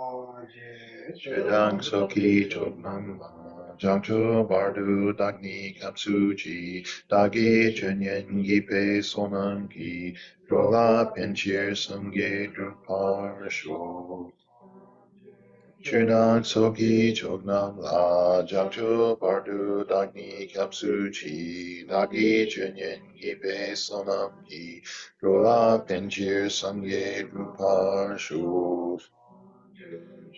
Chedang soki chognam jangcho bardu dagni kapsuji dagi chenyen gipe sonam ki rola penchir sangye drupar sho. Chedang soki chognam la jangcho bardu dagni kapsuji dagi chenyen gipe sonam ki rola penchir sangye drupar sho.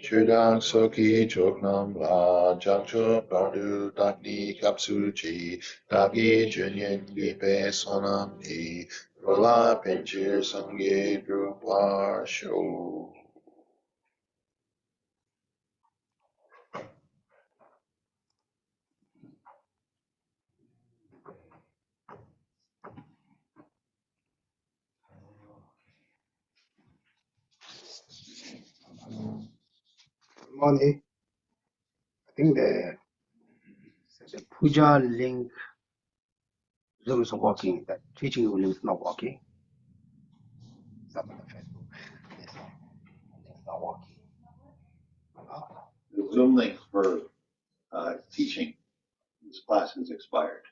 Chudang soki chognam la jangcho bardu dagni kapsuchi dagi junyen gipe sonam ni rola penchir sangye drupar sho. Morning. I think the puja link Zoom is working. The teaching link is not working. Some of the Facebook it's not working. The Zoom link for teaching this class has expired.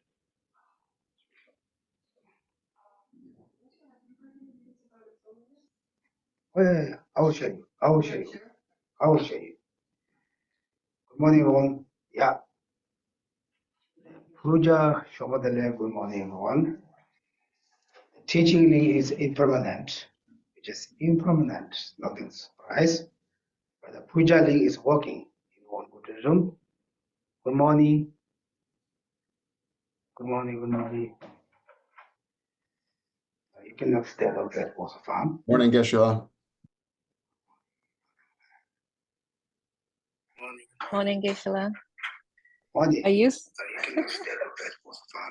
Well, I will show you. I will show you. I will show you. Good morning, everyone. Yeah. Puja Shobadale, good morning, everyone. The teaching link is impermanent, which is impermanent, nothing surprise. But the puja link is working in one Buddhism. Good morning. Good morning, good morning. You cannot stay out there for so far. Morning, Geshe. Morning, Geshe. Morning. Are you? You cannot stay out there for so far.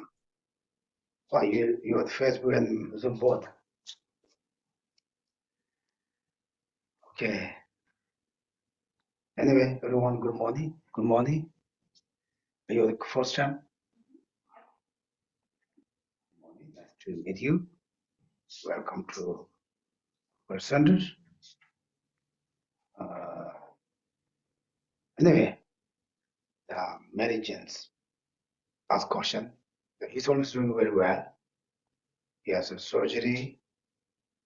Why you at Facebook and Zoom both? Okay. Anyway, everyone, good morning. Good morning. Are you the first time? Good morning. Nice to meet you. Welcome to our center. Anyway, Mary Jane's asked question. He's always doing very well. He has a surgery.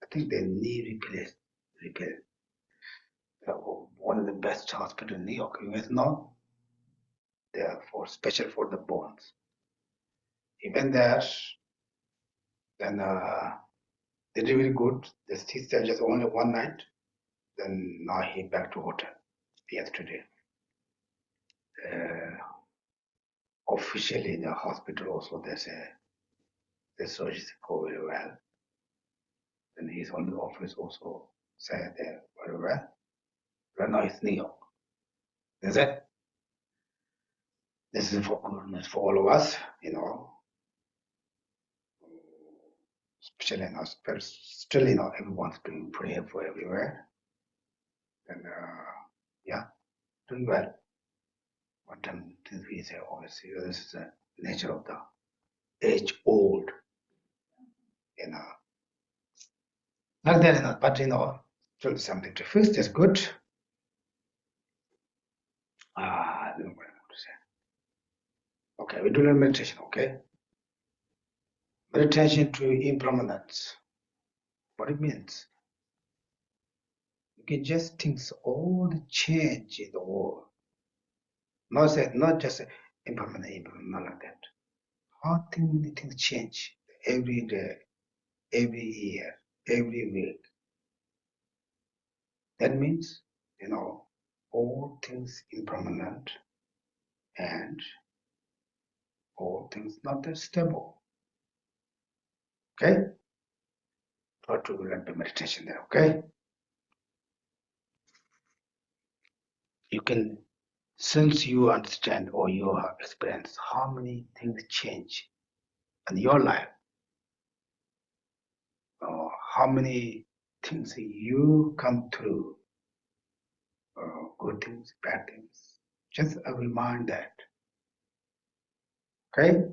I think they knee repair. One of the best hospitals in New York. You guys know? They are special for the bones. He went there, then they did really good. He stayed just only one night. Then now he back to hotel yesterday. Officially in the hospital also they say the surgery go very well. Then his own office also said they're very well. Right now it's New York. That's it. This is for goodness for all of us, you know. Especially now, still, you know, everyone's doing prayer for everywhere. And yeah, doing well. One time we say obviously this is the nature of the age old, you know. Like that, you know, but you know, still something to fix. That's good. I don't know what I want to say. Okay, we do a meditation, okay? Meditation to impermanence. What it means? You can just think all the change in the world. Not just impermanent, not like that. How many things change every day, every year, every week. That means, you know, all things impermanent and all things not that stable. Okay? Try to learn the meditation there, okay? You can, since you understand or you have experienced how many things change in your life, or how many things you come through, good things, bad things, just a remind that, okay?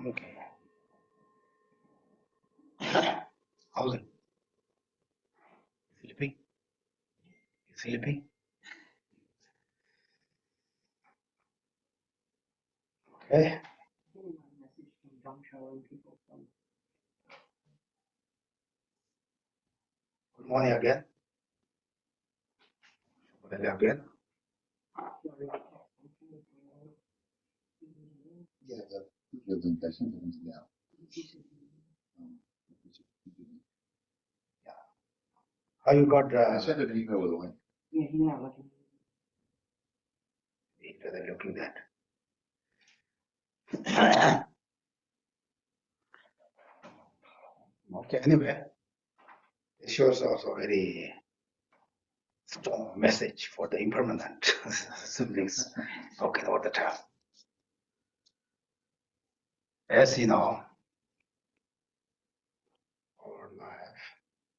Okay. How's it? Sleeping? You sleeping? Okay. Good morning again. Good day again. Yeah, the intention is yeah. How you got I sent an email with a link. they're looking at? Okay, anyway, it shows also very strong message for the impermanent siblings talking all the time. As you know, our life,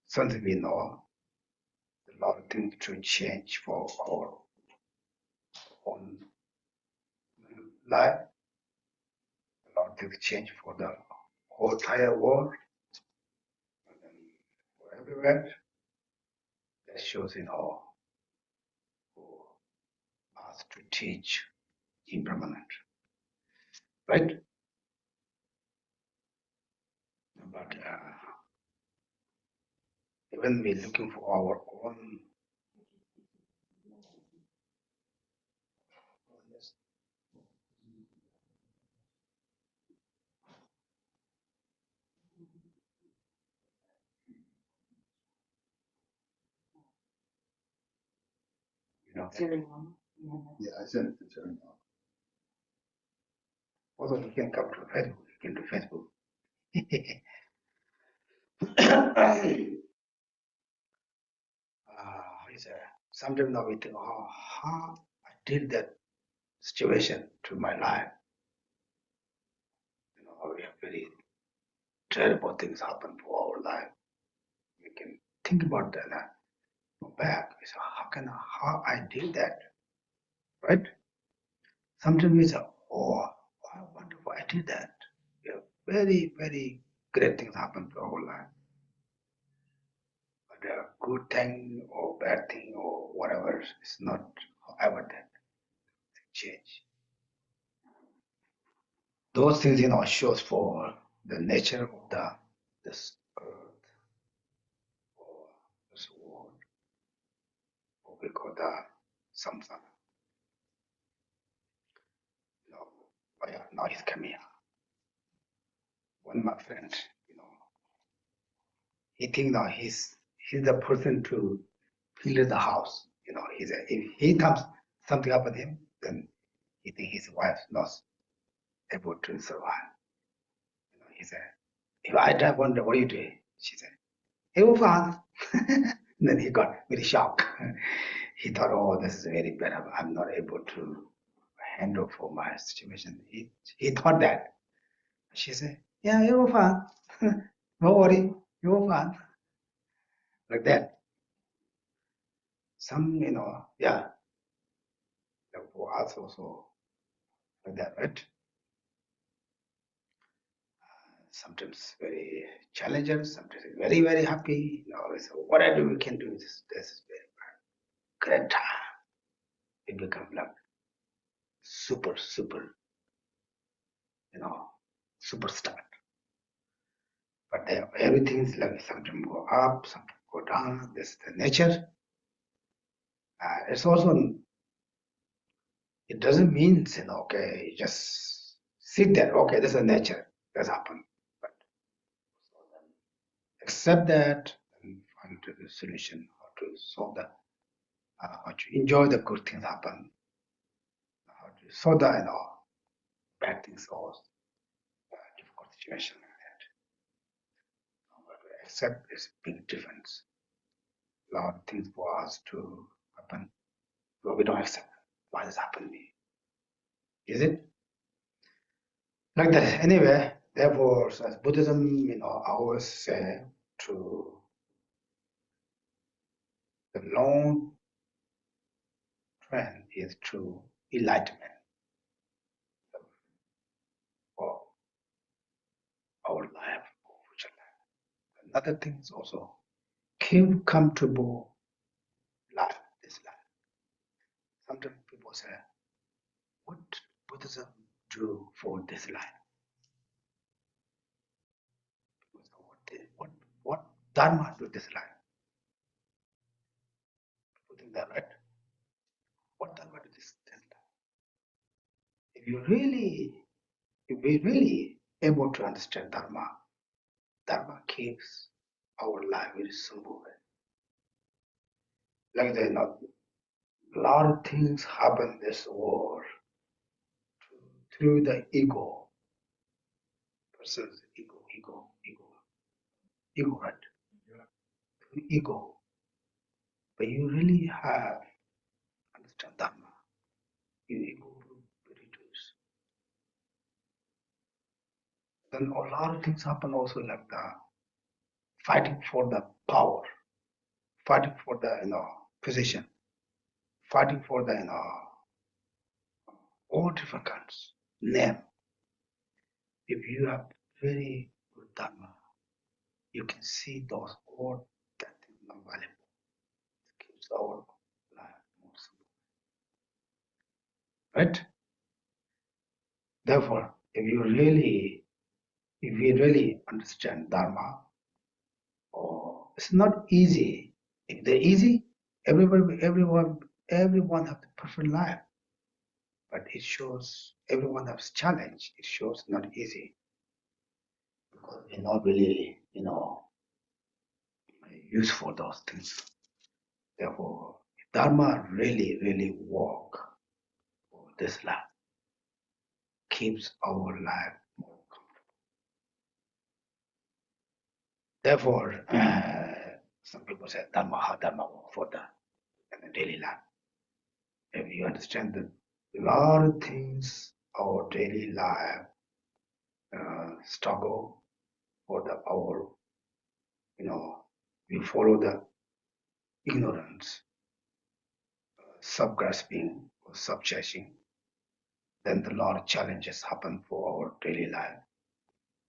something we know, a lot of things to change for our own life, a lot of things change for the whole entire world, and for everywhere. That shows, who asked to teach impermanent, right? But even we're looking for our own, Yeah, I sent it to Terry. although you can come to Facebook, you can do Facebook. Sometimes now we think, oh, how I did that situation to my life. We have very terrible things happen for our life. We can think about that and go back. We say, how I did that, right? Sometimes we say, oh, how wonderful I did that. We have very, very great things happen to our life. But a good thing or bad thing or whatever is not however that change. Those things, shows for the nature of this earth or this world, what we call the samsara. Oh yeah, now he's coming here. One of my friends, he think now he's the person to build the house. If he comes, something happen to him, then he think his wife not able to survive. He said, if I die one day, what are you doing? She said, hey, father. Then he got very shocked. He thought, oh, this is very bad. I'm not able to handle for my situation. He thought that. She said, yeah, you're fine. Don't worry, you're fine. Like that. Some, yeah. For us also like that, right? Sometimes very challenging, sometimes very, very happy. So whatever we can do, this is very great time. It becomes like super, superstar. But everything is like sometimes go up, sometimes go down. This is the nature. It's also, it doesn't mean, okay, just sit there. Okay, this is nature. That's happened. But accept that and find the solution, how to solve that, how to enjoy the good things happen, how to solve the, bad things or difficult situation like that. But accept this big difference. A lot of things for us to happen, but we don't accept why this happened to me. Is it? Like that. Anyway, therefore, as Buddhism, I always say to the long trend is to enlightenment. Or our life, future life. Another thing is also keep comfortable life, this life. Sometimes people say, what Buddhism do for this life? What Dharma do this life? People think that, right? What Dharma do this life? If we really able to understand Dharma, Dharma keeps our life very simple. Like there are a lot of things happen in this world through the ego. Person's ego, right? Through ego. But you really have understand Dharma. Your ego will reduce. Then a lot of things happen also like the fighting for the power, fighting for the position, fighting for the all different kinds name. If you have very good Dharma, you can see those all that is not valuable. It keeps our life more simple. Right? Therefore, if we really understand Dharma, it's not easy. If they're easy, everyone have the perfect life. But it shows everyone has challenge. It shows not easy. Because we're not really, useful those things. Therefore, Dharma really work for this life, keeps our life more comfortable. Therefore, some people say how Dharma work for the daily life. If you understand that a lot of things, our daily life struggle for our, we follow the ignorance, sub-grasping or sub-chasing, then a lot of challenges happen for our daily life.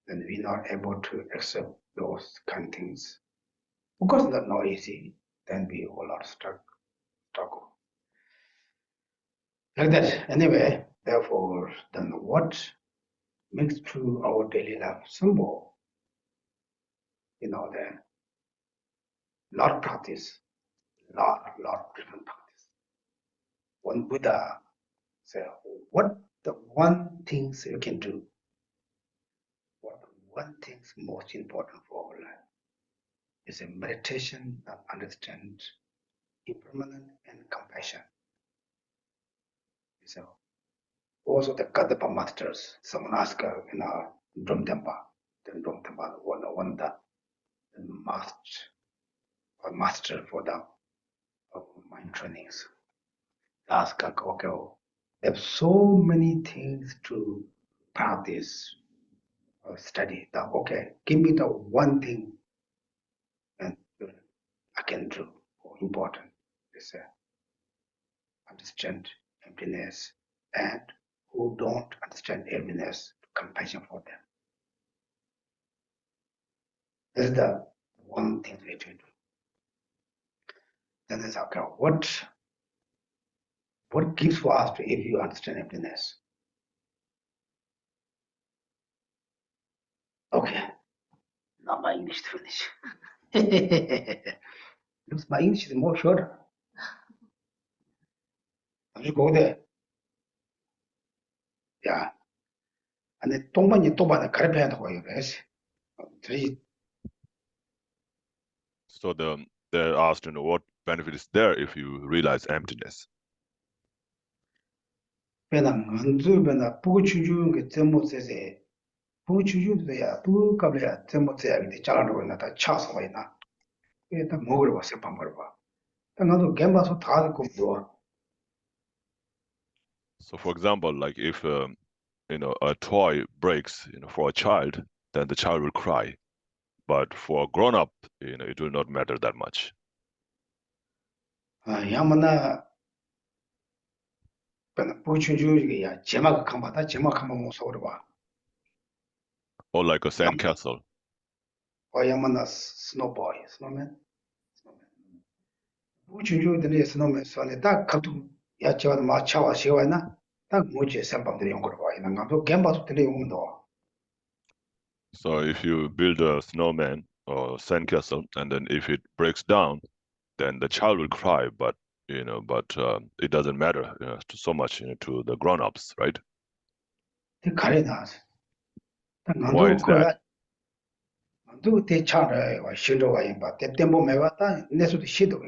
Then we're not able to accept those kind of things. Of course, that's not easy. Then we all are struggle. Like that. Anyway, therefore, then what makes through our daily life simple? The lot of practice, lot of different practice. One Buddha said, what the one things you can do? What one thing's most important for our life is a meditation that understands impermanence and compassion. So also the Kadapa masters, someone asked Drum Tempa, one of the master for the mind trainings. Ask, okay, there are so many things to practice or study. Okay, give me the one thing and I can do or important is understand emptiness, and who don't understand emptiness, compassion for them. This is the one thing we do. Then it's okay, what gives for us if you understand emptiness? Okay, now my English to finish. Looks my English is more shorter. I go there. Yeah. And then 동반이 또반에 가르쳐야 하고 이래서 So they're asked, what benefit is there if you realize emptiness? 배낭 안주배나 부추주 그 점못세세 부추주도야 부갑래야 점못세야 근데 잘라놓고 있나 차서 와 있나 일단 먹으러 봐 세판 먹으러 봐 나도 갬바서 다 듣고 뭐 So for example, like if a toy breaks for a child, then the child will cry, but for a grown-up it will not matter that much. 야만나 배나 부추주 이게야 제막 칸바다 제막 한번 못 서로 봐 Or like a sandcastle. Or Yamana snowman. Which you the snowman, so that Katu Yacha Machawa Shiwana, that Muji Sampa the younger boy, and I'm to Gamba to the window. So if you build a snowman or sandcastle, and then if it breaks down, then the child will cry, but it doesn't matter so much to the grown-ups, right? The Karinas. Why is that? Do they charter or Shindo, but the Tembo Mevata, Nesu Shido,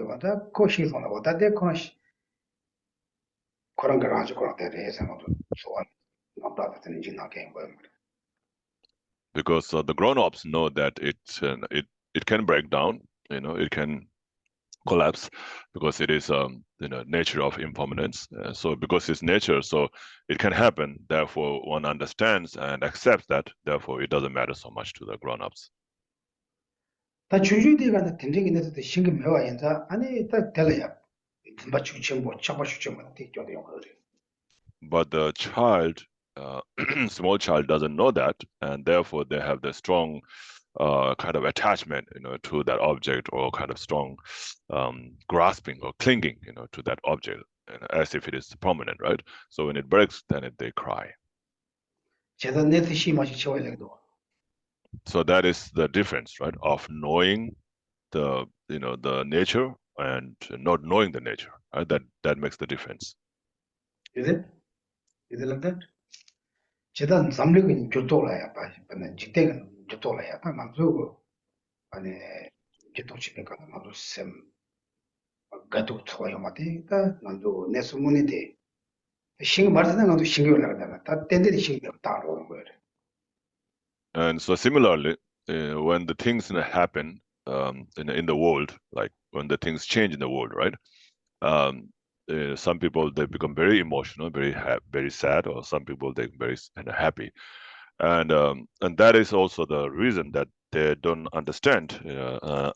Koshi on about that, they Kosh Korangaraj, that is, and so on. No brother than engine again. Because the grown-ups know that it can break down, it can collapse, because it is nature of impermanence. So because it's nature, so it can happen. Therefore, one understands and accepts that. Therefore, it doesn't matter so much to the grown-ups. 다 주주대가 된적이 있는데 신경 매와 인자 아니 딱 될래야 뭐 주침 뭐 잡아 주침 뭐 되죠 요 But the child, small child, doesn't know that, and therefore they have the strong kind of attachment, to that object, or kind of strong grasping or clinging, to that object, as if it is permanent, right? So when it breaks, then they cry. 제가 내트 심하시 채워야겠도. So that is the difference, right? Of knowing the nature and not knowing the nature, right? That makes the difference. Is it like that? 제가 삼력은 교토라야 봐. 근데 직대는 교토라야 딱 만들고 아니 교토치니까 나도 셈 가도 좋아요 맞대. 나도 내 소문인데 신경 말하는 것도 신경을 나간다. 다 땐데리 신경 따로 오는 거예요. And so similarly, when the things happen in the world, like when the things change in the world, right? Some people, they become very emotional, very sad, or some people they very happy, and that is also the reason that they don't understand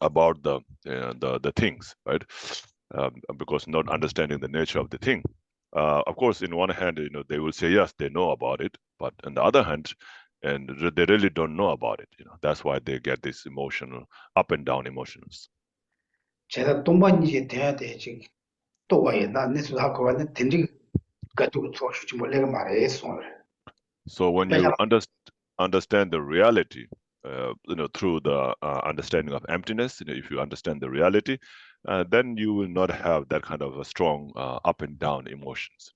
about the things, right? Because not understanding the nature of the thing. Of course, in one hand, they will say yes, they know about it, but on the other hand, and they really don't know about it. That's why they get this emotional up and down emotions. 제가 동반이제 돼야 돼 지금 또 와야 나 내수 하고 왔는데 된지 가지고 좋아주지 몰래가 말했어. So when you understand the reality, through the understanding of emptiness, if you understand the reality, then you will not have that kind of a strong up and down emotions.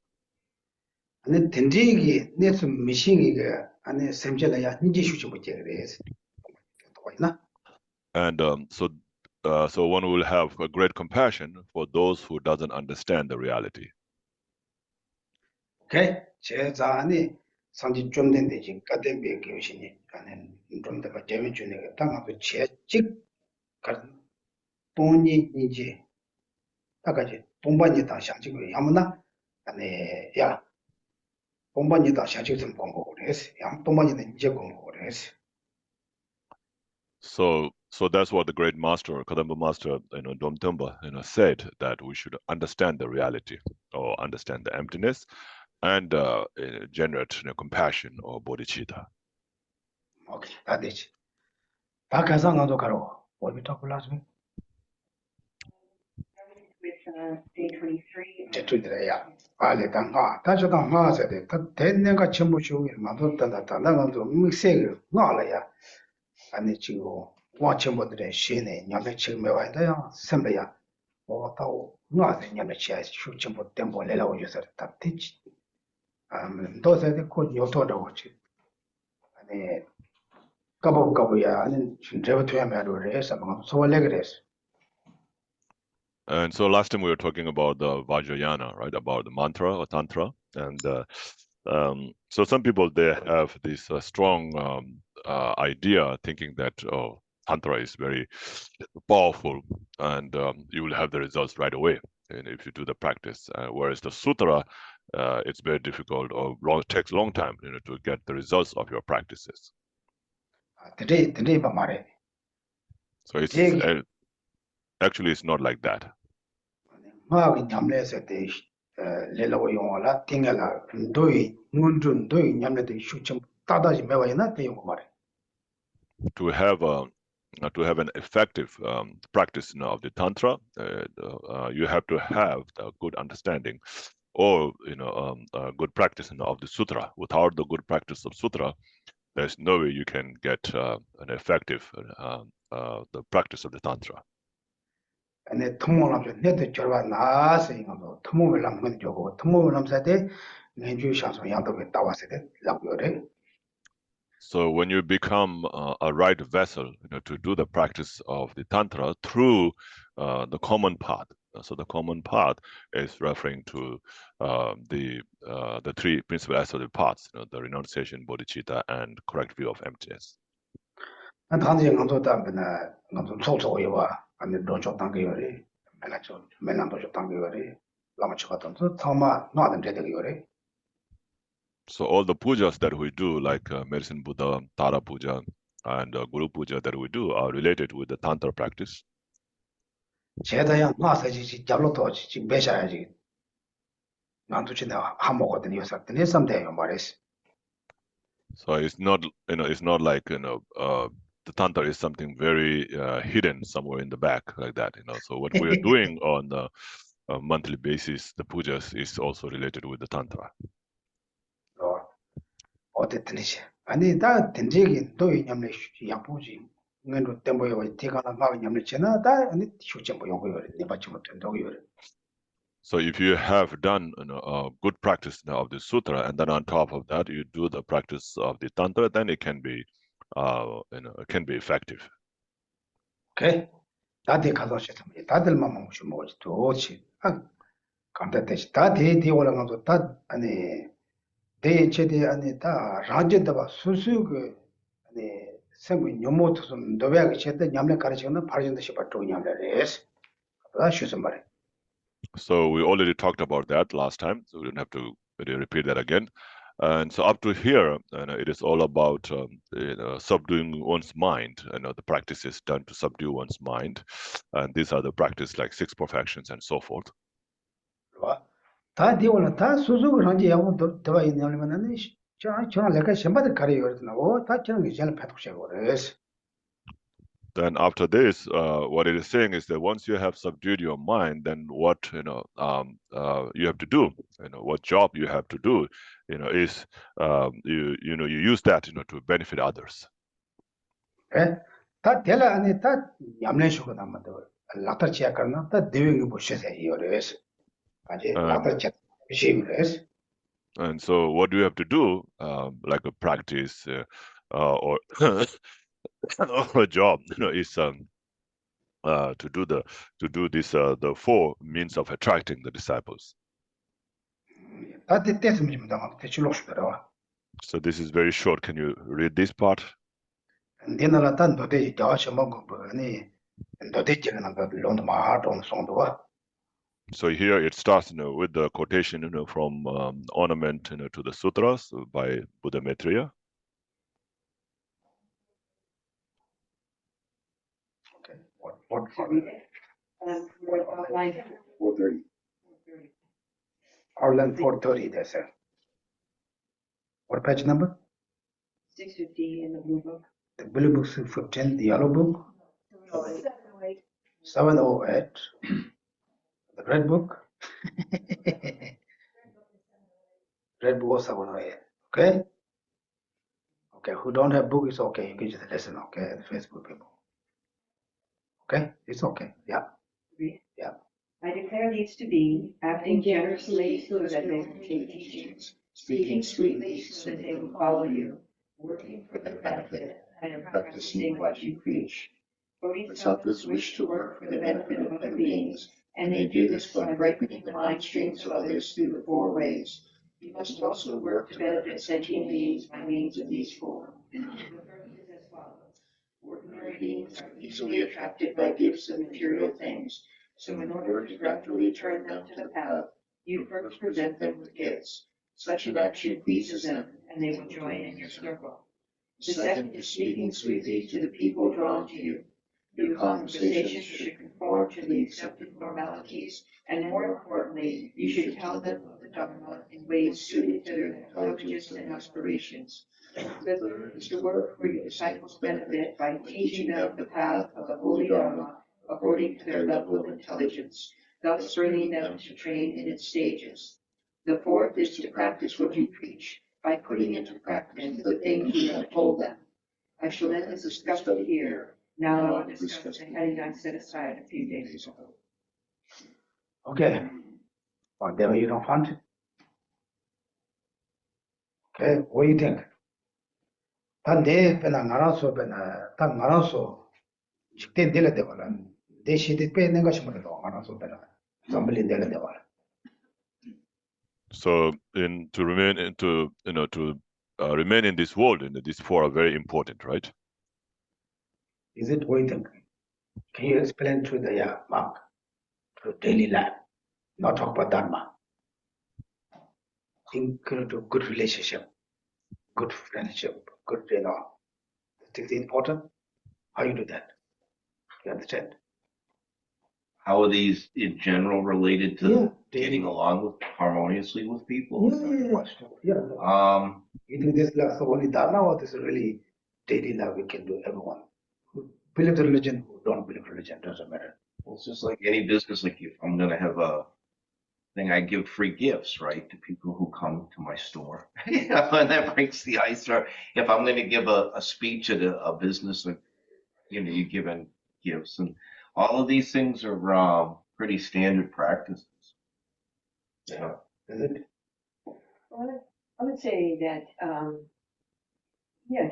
근데 된지기 내수 미싱이가 안에 샘절이야 인지 수지 못해 그래서 또이나 And so one will have a great compassion for those who doesn't understand the reality. 오케이 제자 안에 상지 좀 된데 지금 까대 배교신이 안에 좀 더 재미 주는 거 당하고 제직 가 돈이 이제 다가지 동반이 다想지고 야무나 안에 야 동반이 다想지고 좀 공부 그래서 야 동반이는 이제 공부 그래서 So that's what the great master, Kadamba master, Domtumba, said, that we should understand the reality, or understand the emptiness, and generate compassion or bodhicitta. 오케이 다 되지. 다 가서 나도 가로. What we talk last week? Day 23. 제출들이야. 빨리 당가. 다시 당가서 돼. 다 됐는가 전부 주고 만도 단다. 나도 믹스를 넣어야. 아니 지금 와천보들의 시내 냠에 지금 와야 선배야. 뭐다고 넣어야 냠에 지야 수천보 tempo 내려고 해서 다 되지. 도서에 곧 요토도 오지. 아니 까보야 아니 진짜 되면 해서 뭐 소원래 그랬어. And so last time we were talking about the Vajrayana, right? About the mantra or tantra. And so some people, they have this strong idea, thinking that, tantra is very powerful, and you will have the results right away, and if you do the practice. Whereas the sutra, it's very difficult, or takes a long time, to get the results of your practices. Today 말해. So it's actually it's not like that. 마음이 냠내서 때 레라고 용어라 띵해라 도이 눈준 도이 냠내도 슈점 따다지 매와이나 때 용어 말해. to have an effective practice of the tantra, you have to have a good understanding, or a good practice of the sutra. Without the good practice of sutra, there's no way you can get an effective the practice of the tantra. ane tomo lamsa neto jorwa naasa ingando tomo we lam ngan jogo tomo we lam sate ngenju shanso yando we tawa sate lakyore. So when you become a right vessel, to do the practice of the tantra through the common path. So the common path is referring to the three principal aspects of the paths, the renunciation, bodhicitta, and correct view of emptiness. 안 단지 ngando ta bena ngando chocho yowa ane docho tangge yore melacho melando cho tangge yore lama choka tanzo thama no adan jede yore. So all the pujas that we do, like Medicine Buddha, Tara Puja, and Guru Puja that we do, are related with the tantra practice. 제다야 나사지 지 잡로도 지 배샤야지 난도 진짜 한 먹거든 요삭더니 썸데요 말이스. So it's not, it's not like, the tantra is something very hidden somewhere in the back like that, So what we are doing on a monthly basis, the pujas, is also related with the tantra. 어땠더니지 아니 다 된지긴 또 이념내 양보지 ngendo tembo yo tikala ma nyamle chena da ani shuche mo yogo yore ne bachi mo tendo yore. So if you have done a good practice of the sutra, and then on top of that you do the practice of the tantra, then it can be it can be effective. 오케이 다들 가서 싶으면 다들만 먹으시 먹지 도치 아 감다듯이 다 대대 올라가서 다 아니 대체대 아니 다 라제다 봐 수수 그 아니 생분 요모토서 너베가 챘다 냠래 가르치는 바르진다 싶었죠 냠래레스 다 쉬서 말해. So we already talked about that last time, so we don't have to really repeat that again. And so up to here, it is all about subduing one's mind. The practice is done to subdue one's mind, and these are the practice like 6 perfections and so forth. 다 되고는 다 수수를 한지 하고 더 있냐면은 저는 내가 셴바들 가려거든요. 다 저는 이제 패독시하고 그래서. Then after this, what it is saying is that once you have subdued your mind, then what you have to do, what job you have to do, is you use that to benefit others. 예? 다 될라 안에 다 얌내시고 남아도 라터치야 කර나 다 대응이 보셔서 이거래서 아직 라터치 비시그래서. And so what you have to do, like a practice or or a job, is to do this the 4 means of attracting the disciples. 다 됐으면 좀 대출로 싶더라. So this is very short. Can you read this part? 내나라 단 도대 자와서 먹고 아니 도대 지는 거 론도 마하톤 송도와. So here it starts, with the quotation, from Ornament, to the Sutras by Buddha Maitreya. Okay. Should we read it? Line 430. Outline 430 that's it. What page number? 650 in the blue book. The blue book 15, the yellow book 708. 708. The red book. Red book 708. Okay? Okay, who don't have book is okay. You can just listen, okay? The Facebook people. Okay? It's okay. Yeah. Read. Yeah. I declare these to be, acting generously so that they will take teachings, speaking sweetly so that they will follow you, working for their benefit, and practicing what you preach. Bodhisattvas wish to work for the benefit of other beings, and they do this by breaking the mind streams of others through the 4 ways. You must also work to benefit sentient beings by means of these 4. The first is as follows. Ordinary beings are easily attracted by gifts of material things, so in order to gradually turn them to the path, you first present them with gifts. Such an action pleases them, and they will join in your circle. The second is speaking sweetly to the people drawn to you. Your conversations should conform to the accepted formalities, and more importantly, you should tell them of the Dharma in ways suited to their intelligence and aspirations. The third is to work for your disciples' benefit by teaching them the path of the Holy Dharma according to their level of intelligence, thus bringing them to train in its stages. The fourth is to practice what you preach by putting into practice the things you have told them. I shall end this discussion here. Now I will discuss the heading I set aside a few days ago. Okay. Oh, there you don't find it. Okay, what do you think? Tande pena ngaraso pena ta ngaraso jikten dele de wala de shite pe nenga shimara do ngaraso pena zambali dele de wala. So to remain remain in this world, these four are very important, right? Is it what you think? Can you explain to the monk to daily life, not talk about dharma? Include good relationship, good friendship, good It's important. How you do that? You understand? How are these in general related to daily. getting along harmoniously with people? Yeah. You think this is the only dharma, or this is really daily life we can do everyone? Who believe the religion, who don't believe religion, doesn't matter. Well, it's just like any business. Like if I'm going to have a thing, I give free gifts, right, to people who come to my store. And that breaks the ice. Or if I'm going to give a speech at a business, like, you give in gifts. And all of these things are pretty standard practices. Yeah. Is it? I would say that,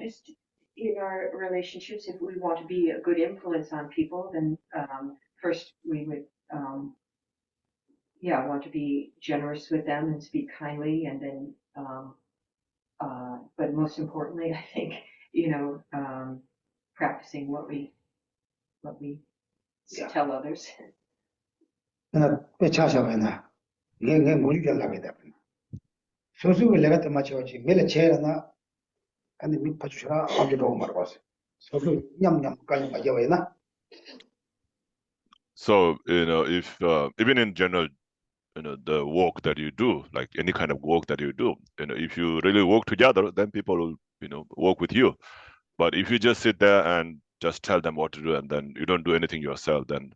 just in our relationships, if we want to be a good influence on people, then first we would, want to be generous with them and speak kindly, and then, but most importantly, I think, practicing what we tell others. So if even in general, the work that you do, like any kind of work that you do, if you really work together, then people will work with you. But if you just sit there and just tell them what to do and then you don't do anything yourself, then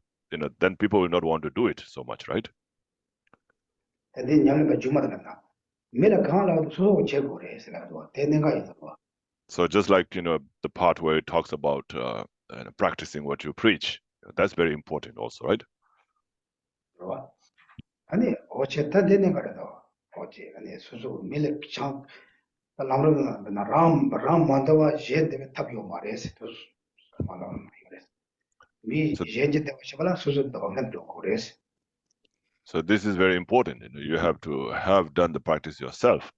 then people will not want to do it so much, right? So just like the part where it talks about practicing what you preach, that's very important also, right? 아니 어쨌든 되는 거라도 어째 아니 수수 밀레 참 라므르 람 만다와 제데 탑요 말에서 또 말하는 말이래 미 제제 때 시발라 수수 더 맨도 그래서. So this is very important. You have to have done the practice yourself.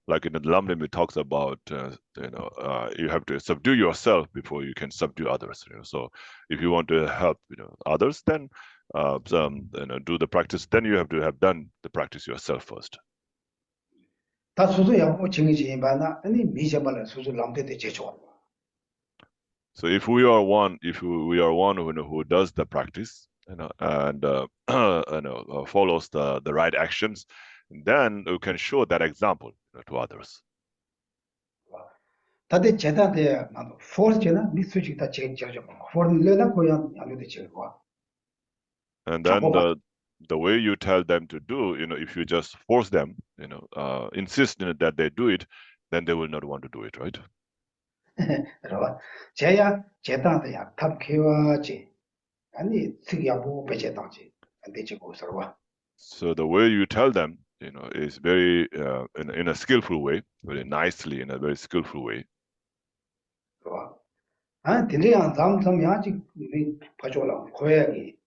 Like in the Lamrim, it talks about you have to subdue yourself before you can subdue others. So if you want to help others, then do the practice. Then you have to have done the practice yourself first. 다 수수 양보 증이지 바나 아니 미셔발라 수수 람데데 제조. So if we are one who does the practice, and follows the right actions, then we can show that example to others. 다들 제다데 나도 포스잖아 미수직 다 제저 포르레나 고양 양도데 제고. And then the way you tell them to do, if you just force them, insist that they do it, then they will not want to do it, right? 그러봐. 제야 제다데야 탑케와지. 아니 특이하고 배제당지 안 되지 고서와. So the way you tell them, is very in a skillful way, very nicely, in a very skillful way. 그러봐. 아, 딘리야 잠잠야지 이 봐줘라. 고야기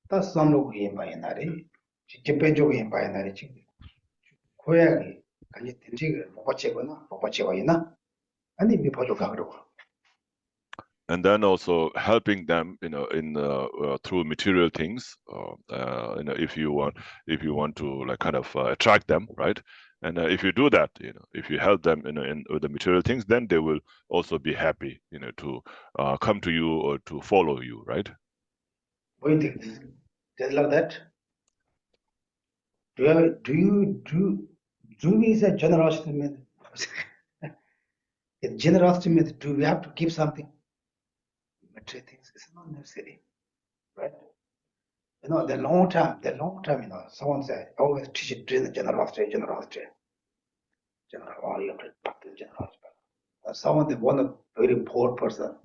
다 삼로고 임바에 날이 집변적으로 임바에 날이 지금 고야기 아니 딘지가 못 받치거나 있나? 아니 미 봐줘가 그러고. And then also helping them, through material things, if you want to like kind of attract them, right? And if you do that, if you help them with the material things, then they will also be happy, to come to you or to follow you, right? What do you think? Just like that? Do we say generosity? If generosity means do we have to give something? Material things is not necessary, right? You know, the long time, you know, someone said, always teach it during the generosity. Oh, you have to practice generosity. Someone, they want a very poor person,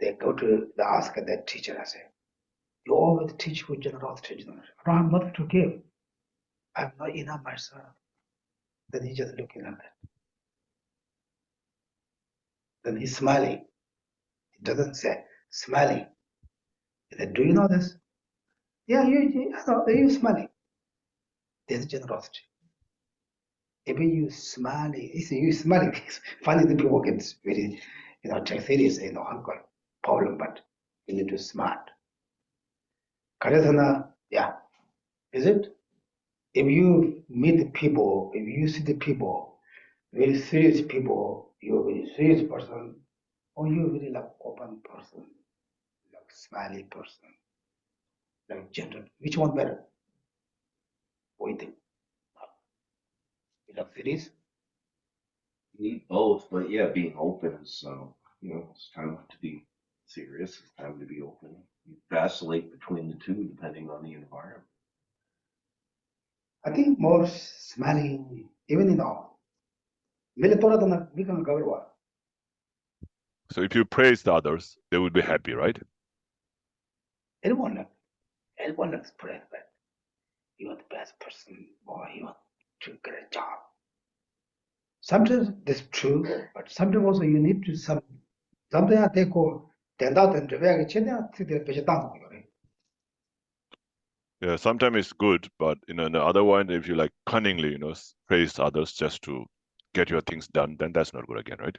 they go to the ask their teacher and say, you always teach with generosity. I don't have nothing to give. I'm not enough myself. Then he's just looking at that. Then he's smiling. He doesn't say, smiling. He said, do you know this? Yeah, I know, you're smiling. There's generosity. If you smiling, you smiling. Funny the people get very, you know, take serious, you know, uncle problem, but you need to smart. Karesana, yeah, is it? If you meet the people, if you see the people, very serious people, you're a very serious person, or you're very like open person, like smiley person, like gentle. Which one better? What do you think? You like serious? Need both, but yeah, being open is, it's time to be serious. It's time to be open. You vacillate between the two depending on the environment. I think more smiling, even in all. So if you praise the others, they will be happy, right? Everyone likes praise, but you're the best person, or you want to get a job. Sometimes that's true, but sometimes also you need to something I take Yeah, sometimes it's good, but in the other one, if you like cunningly, praise others just to get your things done, then that's not good again, right?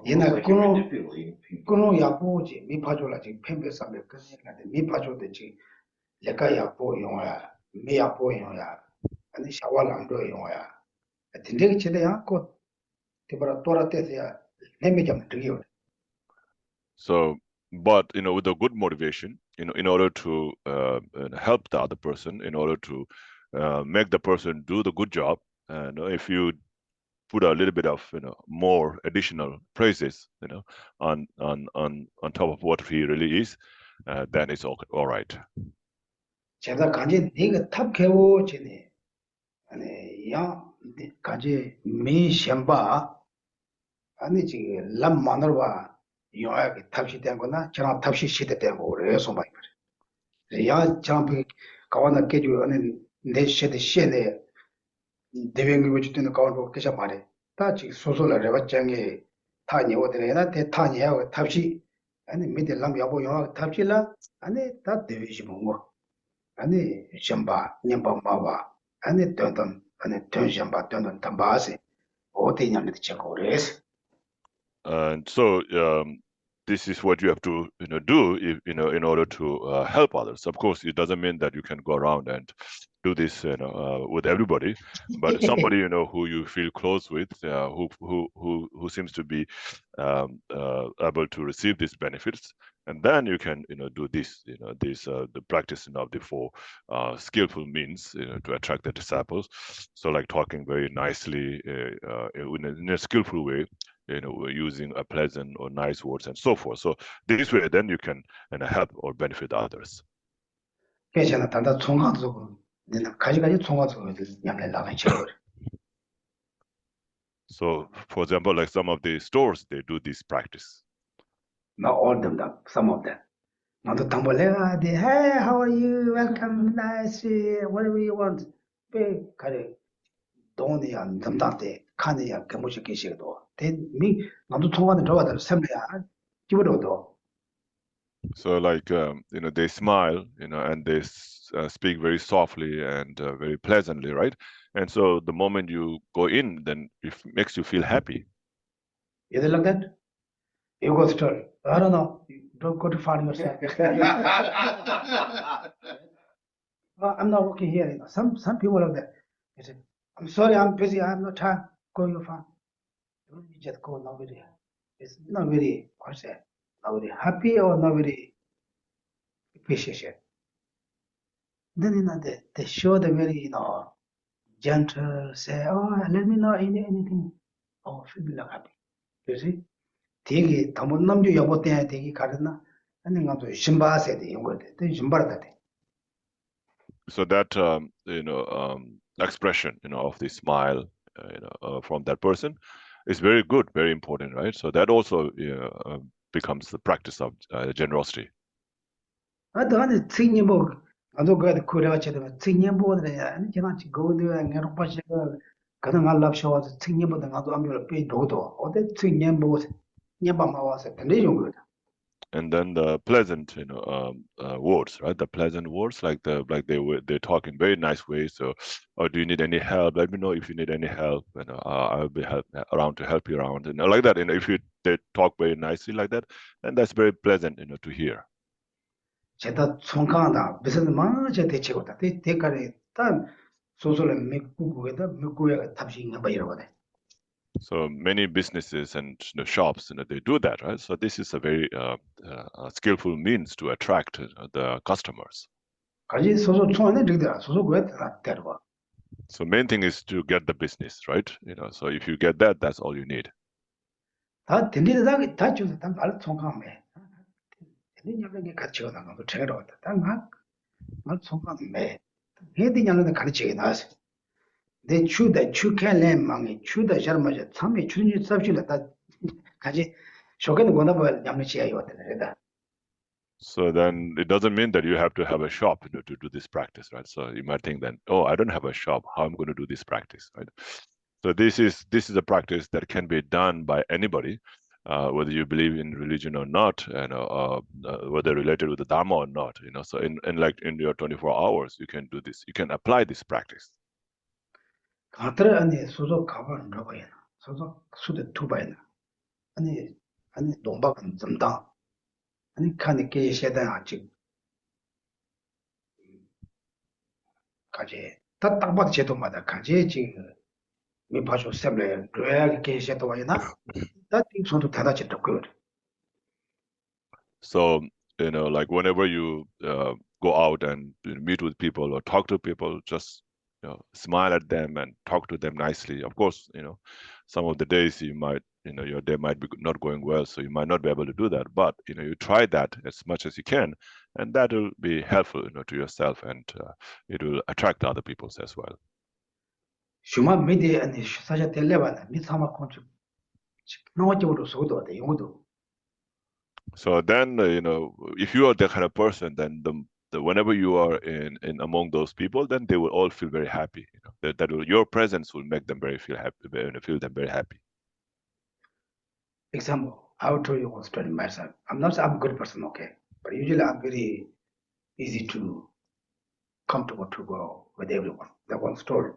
Yana Like you're manipulating people. kuno yapo ji mi phajo la ji phembe sambe kane la mi phajo de ji leka yapo yongya mi yapo yongya ani shawala ndo yongya tinde chile ya ko tibara tora te ya neme jam triyo. So, but with a good motivation, in order to help the other person, in order to make the person do the good job, and if you put a little bit of more additional praises, on top of what he really is, then it's all right. 제가 간제 네가 탑 개wo 지네 아니 야 간제 미 셴바 아니 지 람마너바 요아게 탑시 된 거나 저랑 탑시 시대 된 거 그래서 막 그래 야 참비 가와나 깨주 아니 내 시대 시에 대변기 고치 때는 가와도 계셔 말해 다지 소소라 레바짱에 타니 오더래나 대 타니 하고 탑시 아니 미대 람 여보 요아 탑시라 아니 다 대위시 뭐 아니 셴바 냠바 마바 아니 던던 아니 던셴바 던던 담바세 어디 냠데 check 그래서 And so this is what you have to do if, in order to help others. Of course, it doesn't mean that you can go around and do this with everybody, but somebody who you feel close with, who seems to be able to receive these benefits, and then you can do this the practice of the four skillful means to attract the disciples. So like talking very nicely in a skillful way, using a pleasant or nice words and so forth. So this way, then you can help or benefit others. 괜찮아 단다 총각적으로 내가 가지가지 총각적으로 냠내 나가 치료. So, for example, like some of the stores, they do this practice. Not all of them, some of them. 나도 당벌레가 돼. Hey, how are you? Welcome, nice. Whatever you want. 배 가래. 돈이야, 남다때 칸이야, 개무시 계시도. 대미 나도 통화는 들어가다 섬이야. 집으로도. So, like they smile, and they speak very softly and very pleasantly, right? And so the moment you go in, then it makes you feel happy. You like that? You go story. I don't know. Don't go to find yourself. I'm not working here. Some people like that. They say, I'm sorry, I'm busy. I have no time. Go your farm. You just go nobody. It's not very, what's that? Not very happy or not very appreciation. Then they show the very gentle. Say, oh, let me know anything. oh, feel like happy. You see? 되게 더못 남주 여보 때 되게 가르나 아니 가서 신바세 돼 이거 돼 신바다 돼. So that expression of the smile from that person is very good, very important, right? So that also becomes the practice of generosity. 아도 안에 특히 뭐 아도 그 코레가 쳐도 특히 뭐들 아니 지난 고도야 내가 봐서 그런 알랍쇼 특히 뭐들 아도 아무를 빼 도도 어때 특히 뭐 녀밤마 와서 근데 좀 And then the pleasant, words, right? The pleasant words, like they talk in very nice ways. So, or do you need any help? Let me know if you need any help. I'll be around to help you around. Like that. If they talk very nicely like that, then that's very pleasant, to hear. 제가 총강하다 무슨 마저 대체고다 대가리 단 소소를 맥구고에다 맥구에 탑싱해 봐 이러거든. So many businesses and shops, they do that, right? So this is a very skillful means to attract the customers. 가지 소소 총안에 저기다 소소 그에 데려와. So main thing is to get the business, right? So if you get that, that's all you need. 다 들리다 다 주서 다 말 총강해. 들리냐면 같이 가다가 제대로 왔다. 다막 총강해. 해디냐는 가르치게 나서. 내 추다 추켈레 망이 추다 셔마자 참에 추니 섭실다 다 가지 쇼게는 거나 봐 양치야 요다. So then it doesn't mean that you have to have a shop to do this practice, right? So you might think then, oh, I don't have a shop. How am I going to do this practice, right? So this is a practice that can be done by anybody, whether you believe in religion or not, and whether related with the Dharma or not. So in your 24 hours, you can do this. You can apply this practice. 가트를 안에 소소 가방 넣어야 소소 수도 두바이나 아니 농박은 좀다 아니 칸에 계셔다 아직 가지 딱 봐도 제도마다 가지 지금 미 봐줘 셈래 그래야 계셔도 와이나 다 손도 닫아지 그 So like whenever you go out and meet with people or talk to people, just smile at them and talk to them nicely. Of course, some of the days you might, your day might be not going well, so you might not be able to do that. But you try that as much as you can, and that will be helpful, to yourself, and it will attract other people as well. 슈마 미디 아니 사자 텔레바나 미사마 콘트 나와지고도 소도다 용도 So then, if you are that kind of person, then whenever you are in among those people, then they will all feel very happy. Your presence will make them feel them very happy. Example, I will tell you one story myself. I'm a good person, okay, but usually I'm very easy to comfortable to go with everyone. That one story.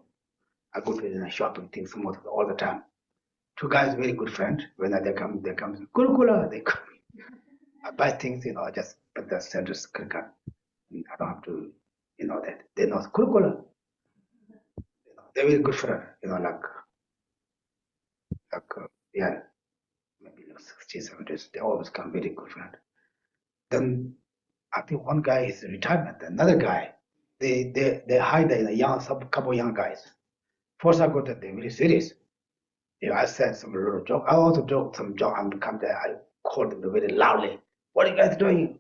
I go to the shopping things all the time. Two guys, very good friend. When they come Kurukulla, they come. I buy things, just put the centers click on. I don't have to, that they know Kurukulla. They're very good friend, yeah, maybe 60, 70s. They always come very good friend. Then I think one guy is retirement. Another guy, they hide in couple young guys. First I got that they're very serious. I said some little joke. I also joked some joke and come there. I called them very loudly. What are you guys doing?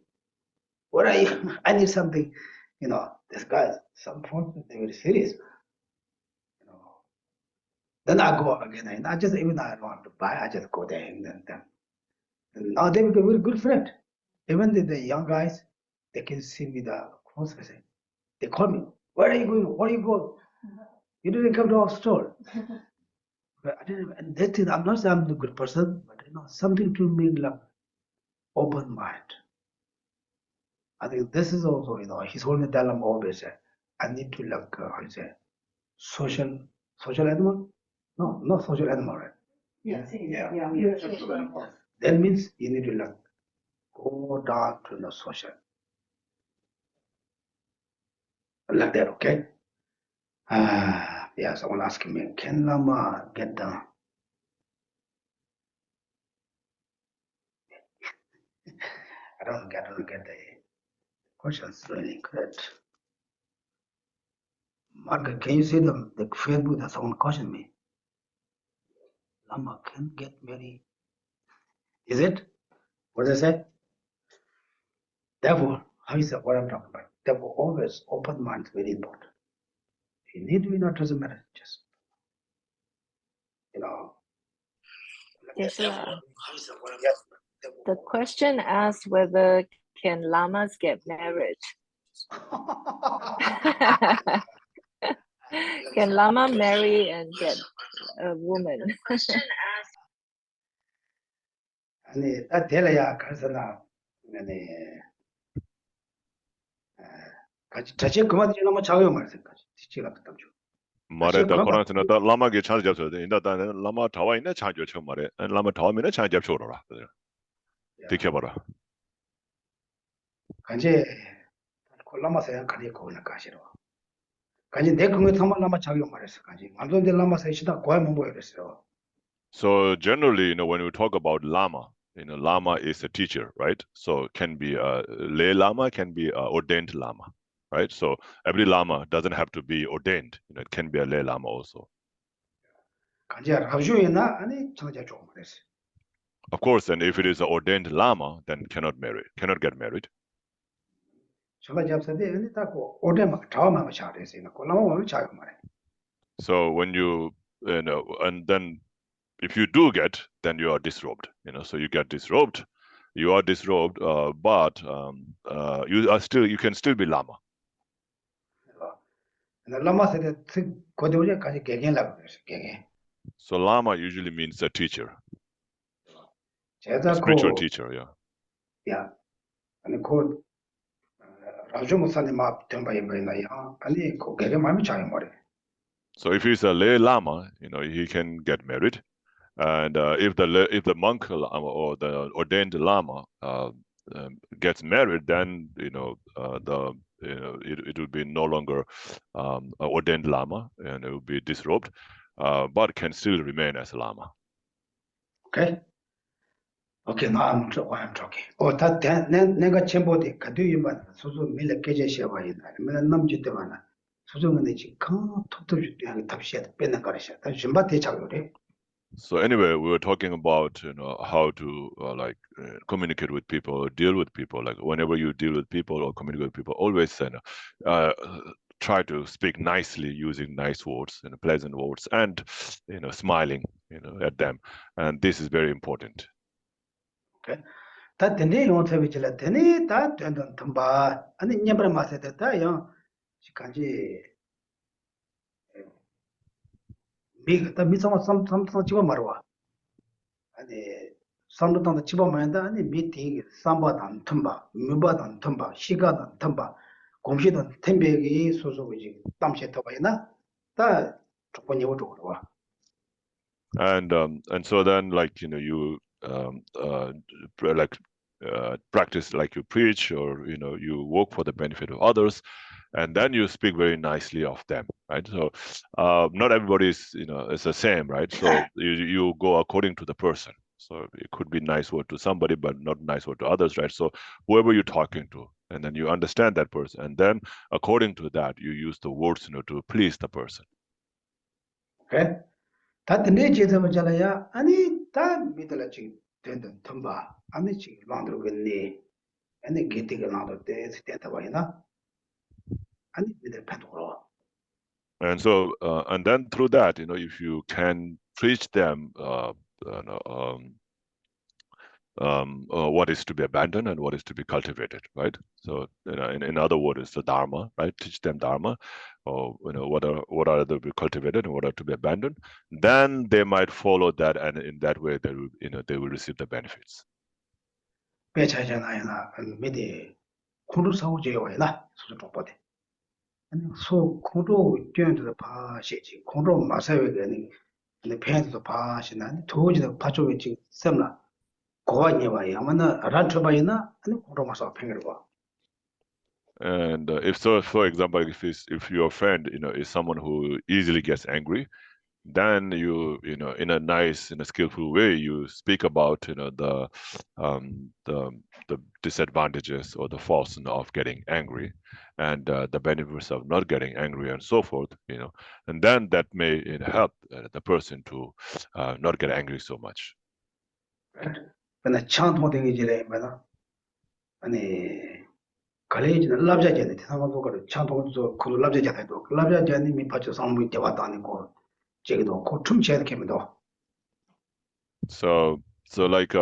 What are you? I need something. This guy, some point they're very serious. Then I go again, and I don't want to buy. I just go there and then. And now they become a very good friend. Even the young guys, they can see me the close. They call me. Where are you going? Where are you going? You didn't come to our store. But I didn't. And that thing, I'm not saying I'm a good person, but something to me like open mind. I think this is also, he's holding that I'm always. I need to social animal. No, not social animal, right? Yeah. That means you need to go down to the social. Like that, okay? Yeah, someone asking me, can Lama get down? I don't get the questions really good. Mark, can you see the Facebook that someone questioned me? Lama can get married. Is it? What does it say? Therefore, how is that what I'm talking about? Therefore, always open mind is very important. You need to be not doesn't matter. Just you know. Geshe-la, How is that what I'm talking the question asks whether can lamas get married. about? Can lama marry and get a woman? 아니, 딱 될어야 가서나 아니 같이 자체 그만 지나면 자유 말씀까지 지가 그다음 주. 말에 다 코란스나 다 라마게 찬스 잡서데 인다 다 라마 타와 있네 찬조 처 말에 라마 타와면에 찬 잡쇼라 지켜봐라 간제 콜라마서야 가리 거나 가시로. 간제 내 그거 타만 라마 자유 말했어. 간제 완전히 라마서 시다 고야 뭐 그랬어요. So generally, when we talk about lama, lama is a teacher, right? So can be a lay lama, can be a ordained lama, right? So every lama doesn't have to be ordained. It can be a lay lama also. 간제 라주이나 아니 저자 좀 그랬어. Of course, and if it is an ordained lama, then cannot get married. 저가 잡서데 아니 딱고 오데마 자와마 차례세나 콜라마 자유 말해. So when and then if you do get, then you are disrobed. So you get disrobed, you are disrobed, but you can still be lama. 라마서데 고도리까지 개개라고 그랬어. 개개. So lama usually means a teacher, a 제가 spiritual teacher, yeah. 야, 아니 그 라주 목사님 막 된바이 뭐나요? 아니 그 개개 마음이 자유 말해. So if he's a lay lama, he can get married. And if the monk or the ordained lama gets married, then it will be no longer an ordained lama, and it will be disrobed, but can still remain as a lama. Okay, now I'm talking. 다 내가 전부터 가두이만 소소 밀레 깨제셔 있나. 내가 남짓때 많아. 소소는 지금 톡톡 주대 답시야 빼는 거라셔. 다 준비돼 잡으래. So anyway, we were talking about how to communicate with people, or deal with people. Like whenever you deal with people or communicate with people, always try to speak nicely using nice words, pleasant words, and smiling, at them. And this is very important. Okay. 다 되네 용서 비질라 되네 다 된던 덤바 아니 녀브라 마세다 다요. 시간지 미가 미성어 삼 집어 말어. 아니 삼도당도 집어 말한다. 아니 미팅 삼바단 텀바 미바단 텀바 시가단 텀바 공시단 템백이 소소고지 땀시 터바이나 다 조건이 오도록 와. And so then you practice like you preach, or you work for the benefit of others, and then you speak very nicely of them, right? So not everybody is is the same, right? So you go according to the person. So it could be nice word to somebody, but not nice word to others, right? So whoever you're talking to, and then you understand that person, and then according to that, you use the words to please the person. Okay. 다 되네 제자마잖아요. 아니 다 믿을라 지금 된던 텀바 아니 지금 만들겠니? 아니 기티가 나도 때 스테타 봐이나? 아니 믿을 패도록. And so, and then through that, if you can preach them what is to be abandoned and what is to be cultivated, right? So, in other words, it's the Dharma, right? Teach them Dharma, or what are to be cultivated and what are to be abandoned. Then they might follow that, and in that way, they will receive the benefits. 배차잖아요나 미디 코로 사오제요나 소소도보데. 아니 소 코로 뛰어들어 봐시지 코로 마사회가니 근데 배한테도 봐시나 도지도 봐줘게 지금 셈나. And if so, for example, if your friend is someone who easily gets angry, then you know, in a nice, in a skillful way, you speak about, you know, the disadvantages or the faults of getting angry, and the benefits of not getting angry, and so forth, you know, and then that may help the person to not get angry so much. 근데 찬통 되기지래 뭐나 아니 갈래지는 랍자제네 상관도 그 찬통도 그 랍자제도 랍자제니 미파초 상무 있게 왔다 아니고 제기도 그 춤체도 개면도 So like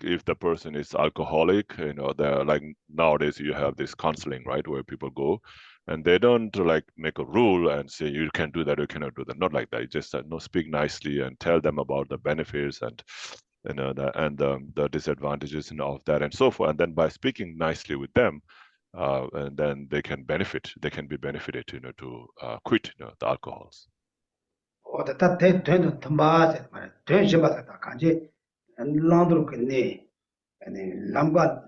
if the person is alcoholic, you know, they're like, nowadays you have this counseling, right, where people go and they don't like make a rule and say you can do that, you cannot do that. Not like that. You just no, speak nicely and tell them about the benefits and, you know, the disadvantages and all of that and so forth. And then by speaking nicely with them, and then they can be benefited, you know, to quit, you know, the alcohols. 어다 되는 덤바세 말 되지 마다 간지 랑도로 근네 아니 람과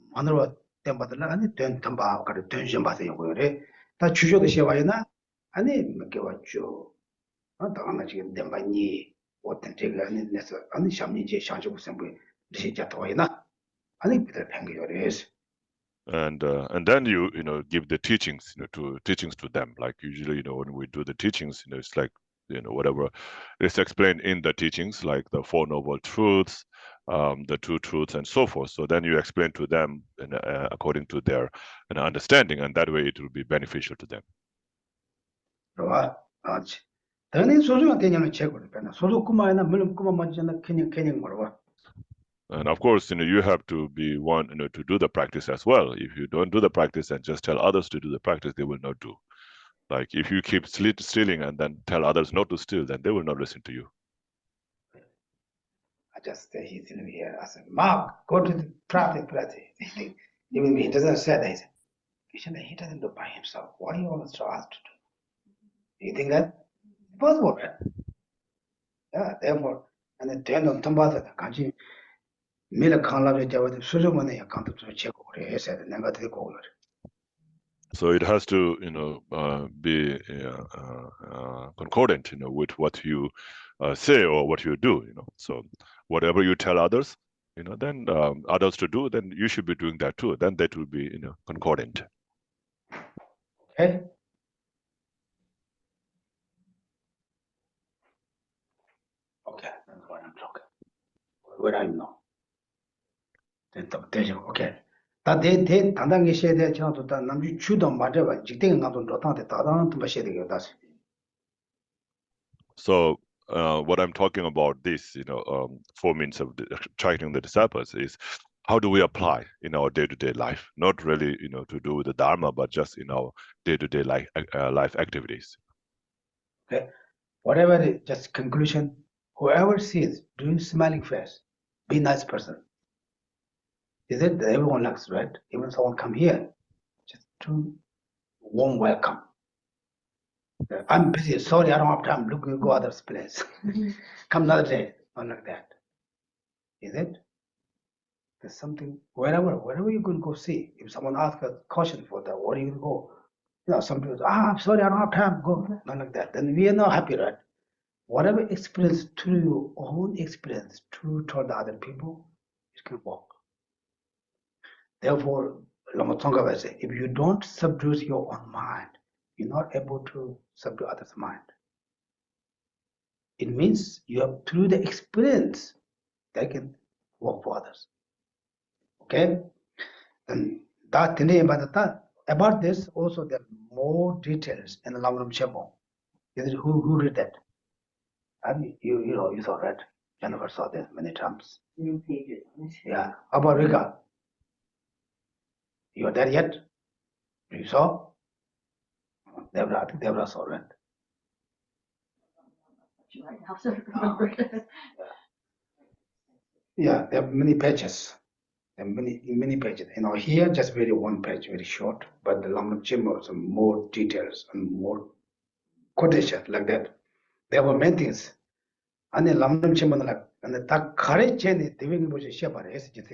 만으로 땜받으나 아니 된 덤바 가르 되지 마세요 그래 다 주저도 시와이나 아니 몇 왔죠 아 당나 지금 땜바니 어떤 제가 아니 내서 아니 샴니제 샹주고 선부 시자 더이나 아니 비들 팽겨레스 And then you know, give the teachings, you know, teachings to them. Like usually, you know, when we do the teachings, you know, it's like, you know, whatever is explained in the teachings, like the Four Noble Truths, the Two Truths, and so forth. So then you explain to them according to their understanding, and that way it will be beneficial to them. 그러와 아치 당연히 소중한 개념을 제거를 빼나 소중 꾸마이나 물론 꾸마 맞잖아 그냥 뭐라 And of course, you know, you have to be one, you know, to do the practice as well. If you don't do the practice and just tell others to do the practice, they will not do. Like if you keep stealing and then tell others not to steal, then they will not listen to you. I just stay here. I said, Mark, go to the practice. Even he doesn't say that. He doesn't do by himself. What do you always ask to do? You think that? Possible, right? Yeah, therefore, and then turn on Tombata, can't you? Miller can't love each other, Suzuman, I can't check over here, said, never take over. So it has to, you know, be concordant, you know, with what you say or what you do, you know. So whatever you tell others, you know, then others to do, then you should be doing that too. Then that will be, you know, concordant. Okay. Okay, that's what I'm talking. Where I know. Okay. 다 단단 계셔야 돼. 저도 다 남주 주도 맞아봐. 직대가 가도 로탄데 다단 좀 하셔야 되게 다시. So what I'm talking about this, you know, 4 means of attracting the disciples is how do we apply in our day-to-day life? Not really, you know, to do with the Dharma, but just in our day-to-day life activities. Okay. Whatever it is, just conclusion. Whoever sees doing smiling face, be nice person. Is it that everyone likes, right? Even someone come here, just do warm welcome. I'm busy. Sorry, I don't have time. Look, go other place. Come another day. Not like that. Is it? There's something wherever you can go see. If someone asks a caution for that, where you go? You know, some people say, I'm sorry, I don't have time. Go. Not like that. Then we are not happy, right? Whatever experience through your own experience, toward the other people, you can walk. Therefore, Lama Tsongkhapa says, if you don't subdue your own mind, you're not able to subdue others' mind. It means you have through the experience that can work for others. Okay? And that about this also there are more details in the Lamrim Chebo. Who read that? And you saw that. Jennifer saw that many times. New pages. Yeah. About Riga. You're there yet? You saw? Deborah, I think Deborah saw it. Right now, so I remember this. Yeah, there are many pages. There are many pages. You know, here just very one page, very short, but the Lamrim Chebo some more details and more quotation like that. There were many things. And the Lamrim Chebo like and the courage doing was a shepherd as it.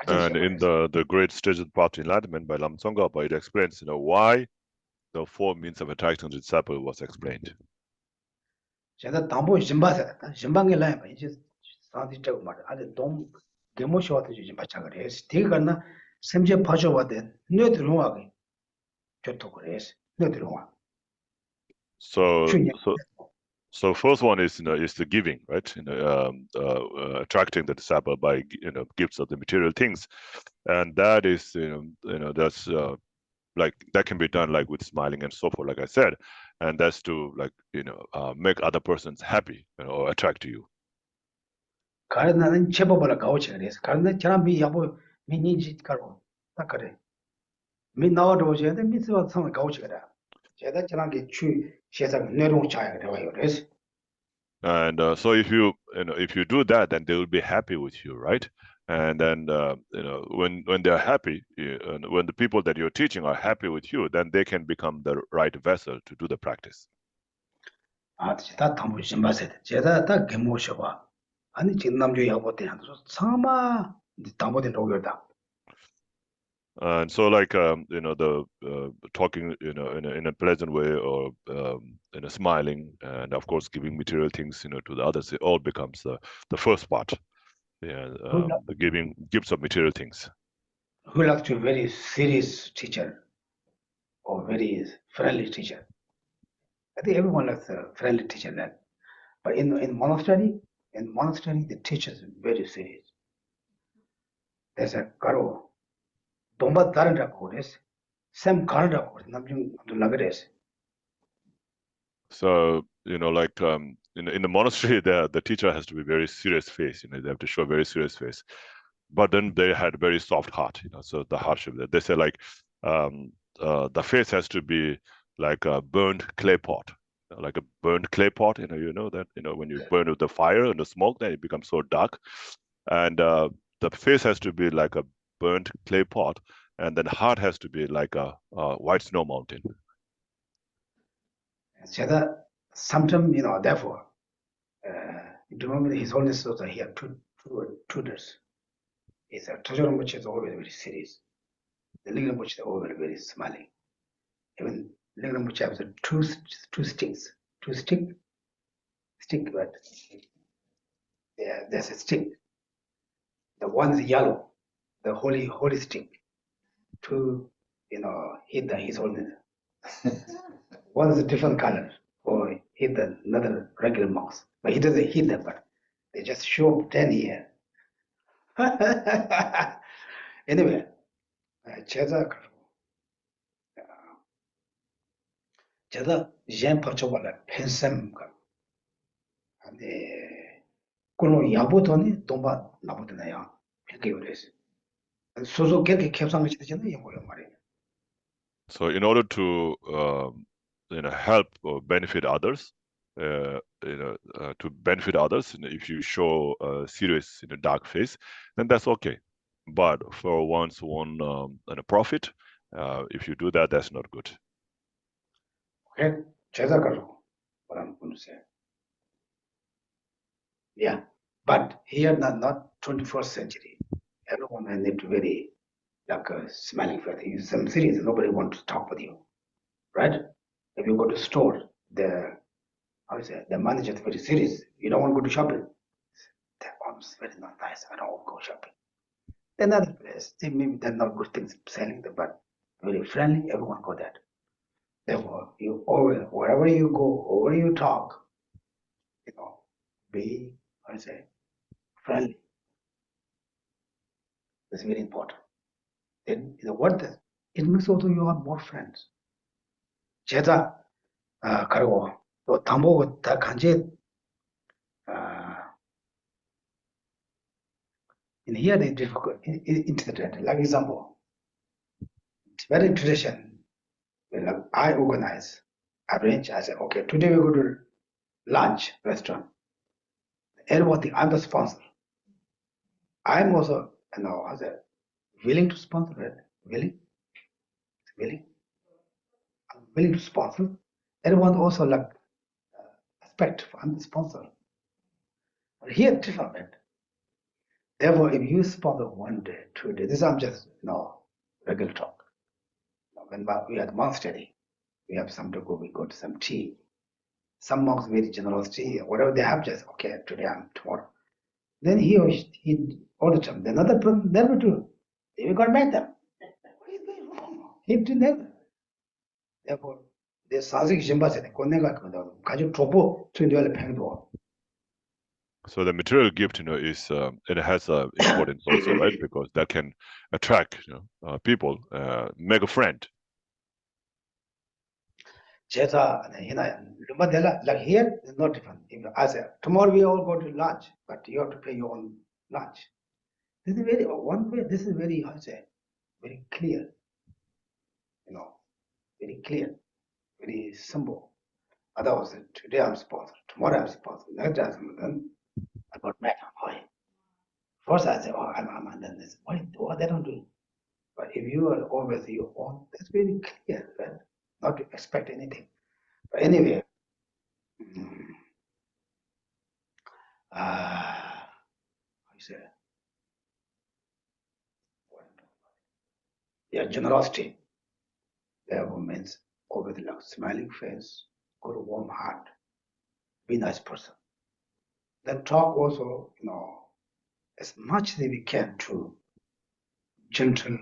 And in the great stage of path to enlightenment by Lam Tsongkhapa, it explains, you know, why the four means of attracting the disciple was explained. 제가 담보 심바세 심방에 라이 봐 이제 사디 저거 말 아주 동 데모쇼한테 주지 마찬 그래서 되가나 semje pacho wade ne 들어와게 좋다 그래서 ne 들어와 So, 추냐 so first one is is the giving, right? Attracting the disciple by gifts of the material things, and that is that's like that can be done like with smiling and so forth, like I said, and that's to like make other persons happy or attract to you. 가르나는 제법을 가오치 그래서 가르나 사람이 야보 미니지 가로 딱 그래 미 나와도 오지는데 미스와 상을 가오치 그래 제가 저랑게 추 세상 내용 차야 그래요 그래서 And so if you do that, then they will be happy with you, right? And then when they're happy, when the people that you're teaching are happy with you, then they can become the right vessel to do the practice. 아 제가 담보 심바세 제가 딱 개모셔봐 아니 지금 남주 야보 때 한서 사마 담보된 로결다 And so like the talking in a pleasant way or smiling, and of course giving material things to the others, it all becomes the first part. Yeah, the giving gifts of material things. who like to very serious teacher or very friendly teacher. I think everyone likes a friendly teacher then. But in monastery, the teacher is very serious. There's a karo. Domba taranda kores. Sam karanda kores. Namjung lagares. So like in the monastery, the teacher has to be very serious face. They have to show a very serious face. But then they had very soft heart. So the hardship. They say like the face has to be like a burned clay pot. Like a burned clay pot, that when you burn with the fire and the smoke, then it becomes so dark. And the face has to be like a burnt clay pot, and then heart has to be like a white snow mountain. So sometimes, therefore, remember His Holiness also he had two tutors. It's a treasure which is always very serious. The lingam which is always very smiling. Even lingam which has two sticks. Stick, but yeah, there's a stick. The one is yellow, the holy stick, to hit His Holiness. One is a different color, or hit another regular mouse. But he doesn't hit them, but they just show up 10 here. Anyway, 제가 젠 퍼쳐발라 펜셈 근데 그런 야보더니 동바 나보더나요 이렇게 그래서 소소 그렇게 캡상을 치잖아요 이거요 말이에요. So in order to help or benefit others, to benefit others, if you show a serious dark face, then that's okay. But for one's own profit, if you do that, that's not good. Okay, 제자가로 what I'm going to say. Yeah, but here not 21st century. Everyone has need to very like a smiling face. In some cities, nobody wants to talk with you, right? If you go to store, the manager is very serious. You don't want to go to shopping. That one's very not nice. I don't want to go shopping. Another place, maybe they're not good things selling, but very friendly. Everyone go there. Therefore, you always, wherever you go, wherever you talk, be, friendly. That's very important. Then, it makes also you have more friends. 제가, 그리고 또 담보고 다 간제, in here they difficult, into the trend. Like example, Tibetan tradition, like I organize, arrange, I say, okay, today we go to lunch restaurant. Everyone, I'm the sponsor. I'm also, willing to sponsor it. Willing. I'm willing to sponsor. Everyone also like expect I'm the sponsor. But here different. Therefore, if you sponsor 1 day, 2 days, this I'm just regular talk. When we had monastery, We have some to go, we go to some tea. Some monks very generous tea, whatever they have, just okay, today and tomorrow. Then he all the time, another person never do. We got back them. What is going wrong? He did never. Therefore, the Sazik Jimba said, Kaju Tropo to the Pangdo. So the material gift, is it has importance also, right? Because that can attract, people, make a friend. Cheta, like here, it's not different. If I say, tomorrow we all go to lunch, but you have to pay your own lunch. This is very, one way, this is very, how to say, very clear. Very clear, very simple. Otherwise, today I'm sponsored, tomorrow I'm sponsored, next time I got mad. First I say, oh, I'm and then this. What they don't do? But if you are always your own, that's very clear, right? Not to expect anything. But anyway, I say, yeah, generosity. Therefore means always like smiling face, good warm heart, be nice person. Then talk also, as much as we can to gentle.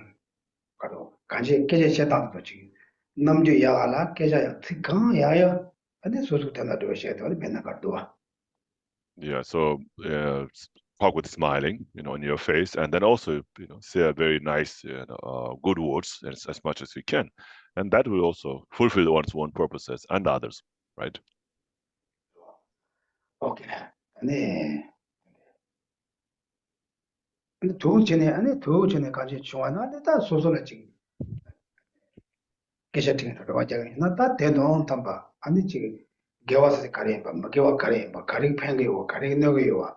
간지 깨져 제단 거지. 남주 야가라 깨져야 특강 야야. 근데 소소 된다도 해야 맨날 가도. Yeah, so talk with smiling, on your face, and then also, say a very nice, good words as much as we can, and that will also fulfill one's own purposes and others, right? 오케이. 네. 근데 두 전에 같이 좋아하는데 다 소소를 지금. Geshe Tenley wajaga na ta teno tamba ani chi gewasa kare ba magewa kare ba kare phenge wa kare no ge wa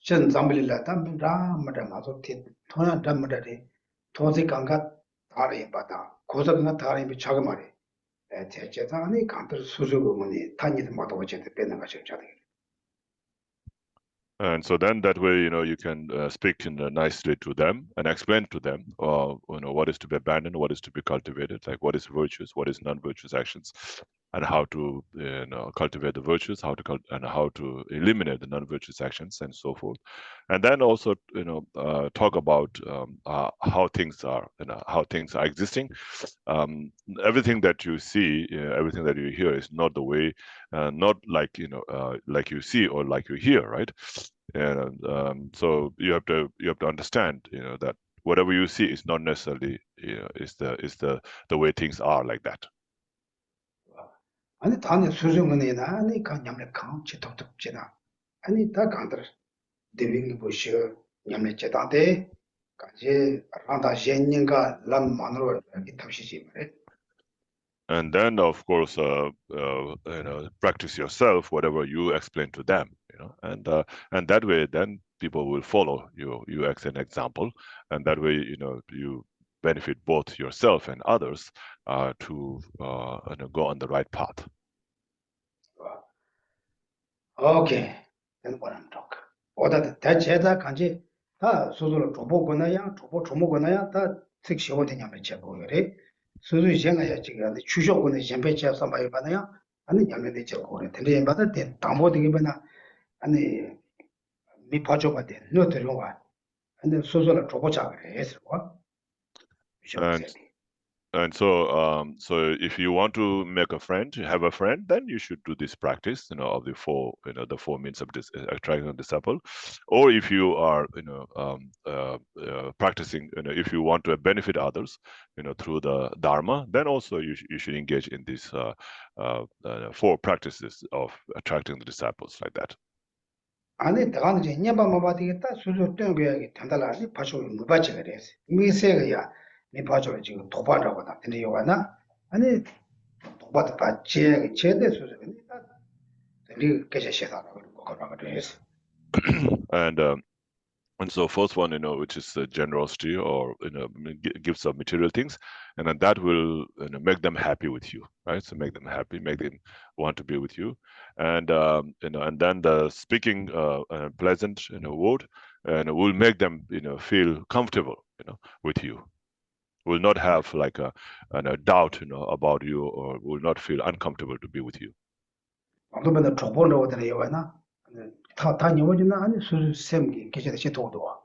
chen zambli la tam ra ma da ma so tin thona dam ma da de thosi kanga thare ba da gosa na thare bi chag mare che che ta ani kantar susu go mani tani ma do che te pena ga che cha de. And so then that way, you can speak nicely to them and explain to them, what is to be abandoned, what is to be cultivated, like what is virtues, what is non-virtuous actions, and how to cultivate the virtues, and how to eliminate the non-virtuous actions, and so forth. And then also, talk about how things are, how things are existing. Everything that you see, everything that you hear is not the way, not like like you see or like you hear, right? And so you have to understand, that whatever you see is not necessarily, is the way things are like that. 아니 단에 수중은이나 아니 강냠래 강 치톡톡지나 아니 다 강들 데빙이 보셔 냠래 제단데 가지 라다 젠닝가 람 만으로 이렇게 탑시지 말에. And then, of course, practice yourself whatever you explain to them, and that way, then people will follow you as an example, and that way, you benefit both yourself and others to go on the right path. Okay, then what I'm talking. 어다 대체다 간지 다 소소로 줘보거나야 줘보거나야 다 특시원 되냐면 제보 그래. 수수 생각야 지금 추쇼고는 셴배체 삼바이 받아야 아니 냠내 제보 그래. 근데 받을 때 담보 되게 받나 아니 미 봐줘가 돼. 너 들어와. 근데 소소로 줘보자 그래. 해서 And so if you want to make a friend, have a friend, then you should do this practice, of the four means of attracting a disciple. Or if you are, practicing, if you want to benefit others, through the Dharma, then also you should engage in these four practices of attracting the disciples like that. 아니 다가는 이제 녀바마바 되겠다. 수수 땡겨야 된다라니 봐줘 못 받지 그래서. 미세가야 미 봐줘 지금 도반하고 다 근데 요가나 아니 도바도 받지 제대 수수는 우리 계셔 시사라고 그러고 그래서. And so first one, which is generosity, or gives of material things, and then that will make them happy with you, right? So make them happy, make them want to be with you, and and then the speaking pleasant word, and will make them feel comfortable with you, will not have like a doubt, about you, or will not feel uncomfortable to be with you. 방도변에 조본으로 되는 요나 다 니워지나 아니 수sem기 계셔도 시도도.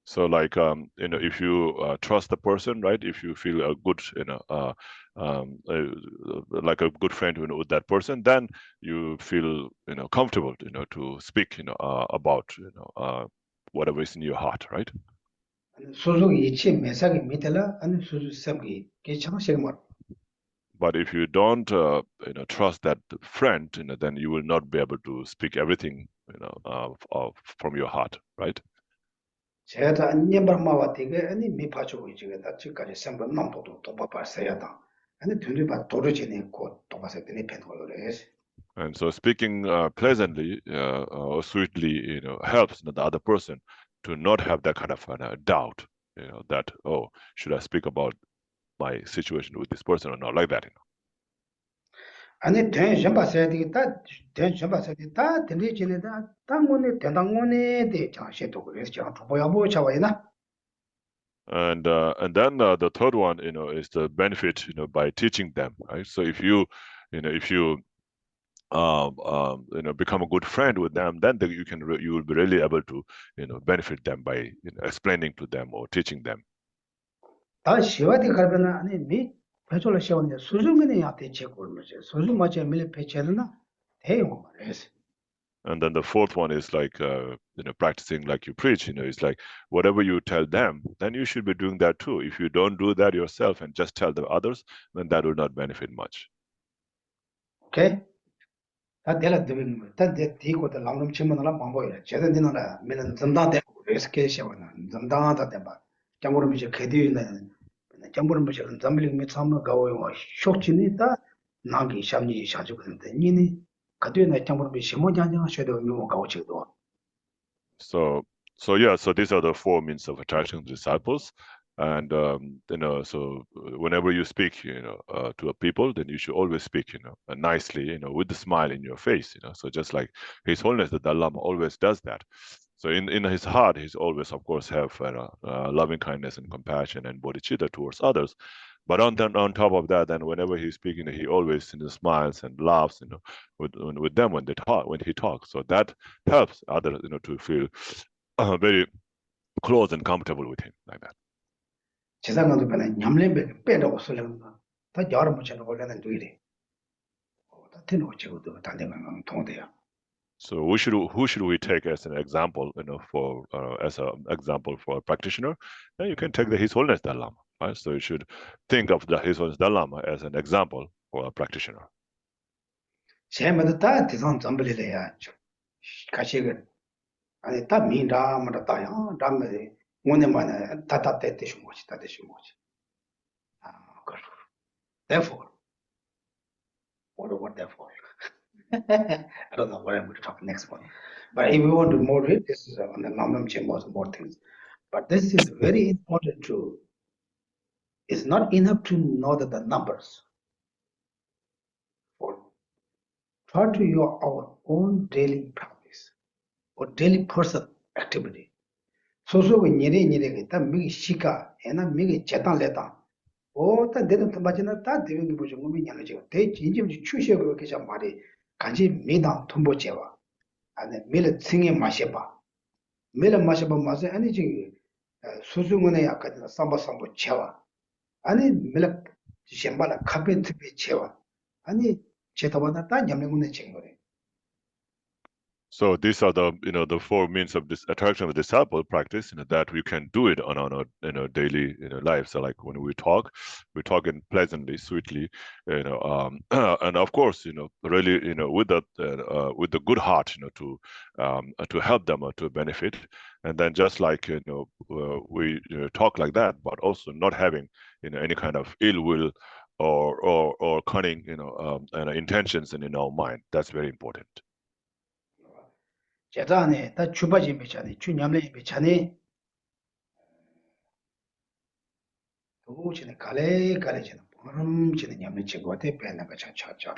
So like if you trust the person, right? If you feel a good, like a good friend, with that person, then you feel comfortable, to speak, about whatever is in your heart, right? 수수기 이치 매사기 밑에라 아니 수sem기 계창식 뭐. But if you don't, trust that friend, then you will not be able to speak everything, from your heart, right? 제가 안녕발마와 되게 아니 미파주고 이제가 지금까지 sem번 남도도 도바바서야다. 아니 둘이 도르지네 고 도바서 되네 펜도를 해서. And so speaking pleasantly or sweetly, helps the other person to not have that kind of doubt, that, oh, should I speak about my situation with this person or not, like that. 아니 대전 봤어야 되겠다. 대전 봤어야 되겠다. 들리지네다. 당문에 대당문에 대 장시도 그래서 저 보야 뭐 잡아야나. And then the third one, is the benefit, by teaching them, right? So if you become a good friend with them, then you will be really able to, benefit them by explaining to them or teaching them. 다 시와디 가면은 아니 미 배조를 시원데 수중근에 야대 제고를 뭐지. 수중 맞에 밀 배체르나 대용 말해서. And then the fourth one is like, practicing like you preach, it's like whatever you tell them, then you should be doing that too. If you don't do that yourself and just tell the others, then that will not benefit much. 오케이? 다 내가 드는 거. 다 뒤고도 남놈 치면은 방법이야. 제대로나 밀은 전당대 그래서 계시거든. 전당하다 대봐. 장고름 이제 개디는 장고름 이제 잠블링 몇 삼을 가고 쇼치니다 나기 샴니 샤주거든데. 니니 가디나 장고름 이제 뭐냐냐 셔도 뭐 가고 지도. So these are the four means of attracting disciples. And so whenever you speak, to a people, then you should always speak, nicely, with a smile in your face, So just like His Holiness the Dalai Lama always does that. So in his heart, he's always, of course, have loving kindness and compassion and bodhicitta towards others. But on top of that, then whenever he's speaking, he always smiles and laughs, with them when he talks. So that helps others, to feel very close and comfortable with him, like that. 지상관도 변에 냠렘베 빼라고 쓰려는가. 다 여러 문제는 원래는 누이래. 다 되는 지고도 단대만 통돼요. So who should we take as an example, for as an example for a practitioner? Then you can take His Holiness Dalai Lama, right? So you should think of His Holiness Dalai Lama as an example for a practitioner. 제마다 다 대상 점벌이래야. 가시가 아니 다 민다마다 다야. 담에 오늘만에 다다 대대신 거지. 그렇고. Therefore. What therefore? I don't know what I'm going to talk next one. But if we want to more read, this is on the Namam Chambers, more things. But this is very important to, it's not enough to know that the numbers. For try to our own daily practice or daily person activity. So we need to make shika and make it chetan leta. Oh, that didn't imagine that they will be moving energy. They change to choose your vacation body. 간지 미당 통보제와 아니 밀을 승에 마셔봐 밀을 마셔봐 마세 아니 지금 수중은에 약간 삼바삼보 채와 아니 밀을 셴발라 카페트비 채와 아니 제타바다 다 냠내군에 챙거래. So these are the four means of this attraction of the disciple practice, that we can do it on our daily life. So like when we talk in pleasantly, sweetly, and of course, really, with the good heart, to help them to benefit, and then just like we talk like that, but also not having any kind of ill will or cunning and intentions in our mind. That's very important. 제자네 다 주바지 미차네 주냠래 미차네 도우치네 갈래지는 보름치는 냠래 치고한테 빼는 거 차차차.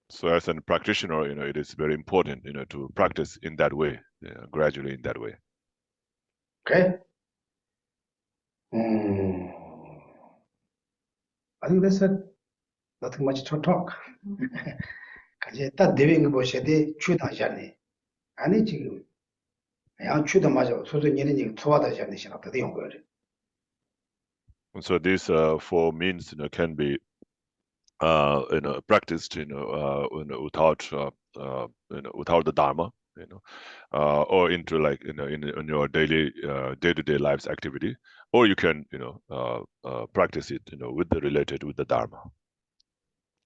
So as a practitioner, it is very important, to practice in that way, gradually in that way. Okay? I think that's nothing much to talk. 가지 딱 대변 보셔도 추다잖니. 아니 지금 양 추다 맞아. 소소 얘는 투하다잖니 생각도 용 거예요. So these four means, can be practiced, without without the Dharma, or into like in your daily day-to-day life's activity, or you can practice it with the Dharma.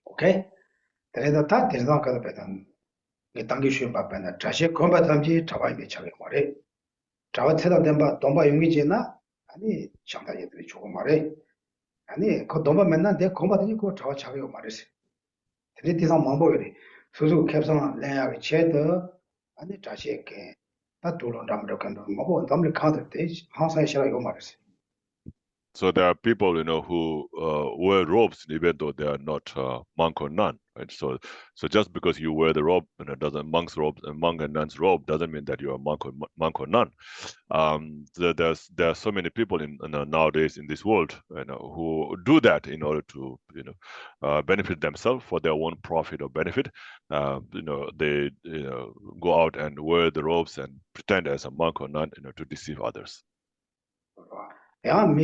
오케이. 그래서 다 대상 가서 배단. 이 단계 쉬운 바빠나 자식 건바담지 잡아야 차게 말해. 잡아 태다 된바 돈바 용기지나 아니 상당히들이 조금 말해. 아니 그 돈바 맨날 내 건바더니 그거 잡아 차게 말했어. 근데 대상 망보이래. 소소 캡상 내야게 체더 아니 자식께 다 돌론 담으려 간다. 뭐 담을 카드 때 항상 싫어요 말했어. So there are people, who wear robes even though they are not monk or nun, right? So just because you wear the robe, doesn't monk's robe, monk and nun's robe doesn't mean that you are monk or nun. There are so many people nowadays in this world, who do that in order to, benefit themselves for their own profit or benefit. They go out and wear the robes and pretend as a monk or nun, to deceive others. And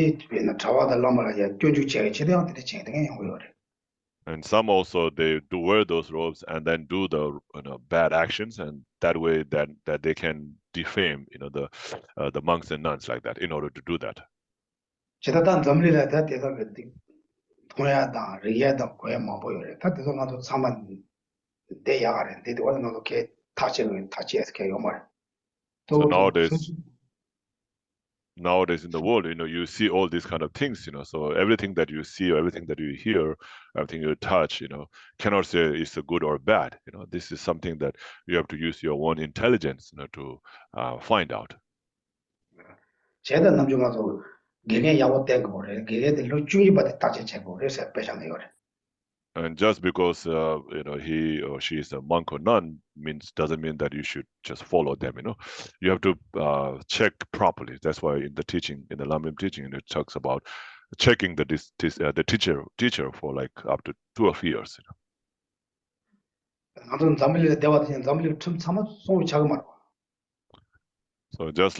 some also they do wear those robes and then do the bad actions, and that way that they can defame the monks and nuns like that in order to do that. So nowadays in the world, you see all these kind of things, so everything that you see or everything that you hear, everything you touch, cannot say it's a good or bad. This is something that you have to use your own intelligence, to find out. And just because he or she is a monk or nun doesn't mean that you should just follow them. You have to check properly. That's why in the teaching, in the Lamrim teaching, it talks about checking the teacher for like up to 2 years. So just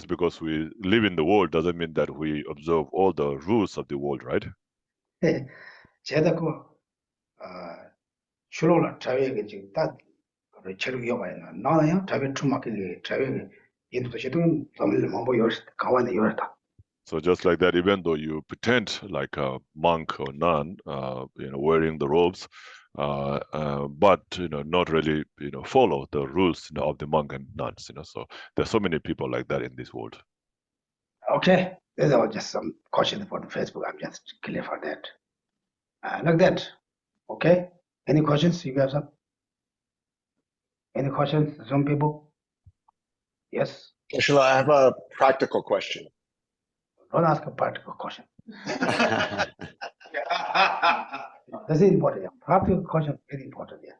because we live in the world doesn't mean that we observe all the rules of the world, right? So just like that, even though you pretend like a monk or nun, wearing the robes, but not really follow the rules of the monk and nuns. So there's so many people like that in this world. Okay, these are just some questions for the Facebook. I'm just clear for that. Like that. Okay. Any questions? You guys have any questions? Some people? Yes. Shila, I have a practical question. Don't ask a practical question. That's important. Yeah. Practical question is very important. Yeah.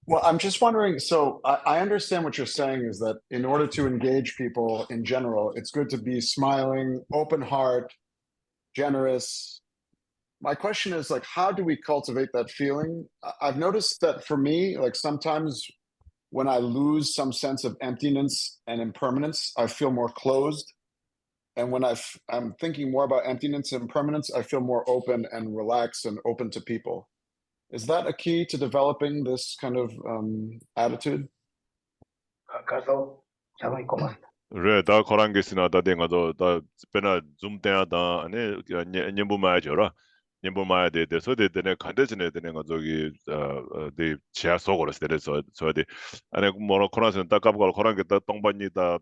Well, I'm just wondering, so I understand what you're saying is that in order to engage people in general, it's good to be smiling, open heart, generous. My question is like, how do we cultivate that feeling? I've noticed that for me, like sometimes when I lose some sense of emptiness and impermanence, I feel more closed. And when I'm thinking more about emptiness and impermanence, I feel more open and relaxed and open to people. Is that a key to developing this kind of attitude? Re da korangis da denga da pena zoom da ane nyembu maya jora nyembu maya de so de ne kandejne de nga 저기 de chia sogoro ste so de ane mono konasen da kapgal korange da tongbanni da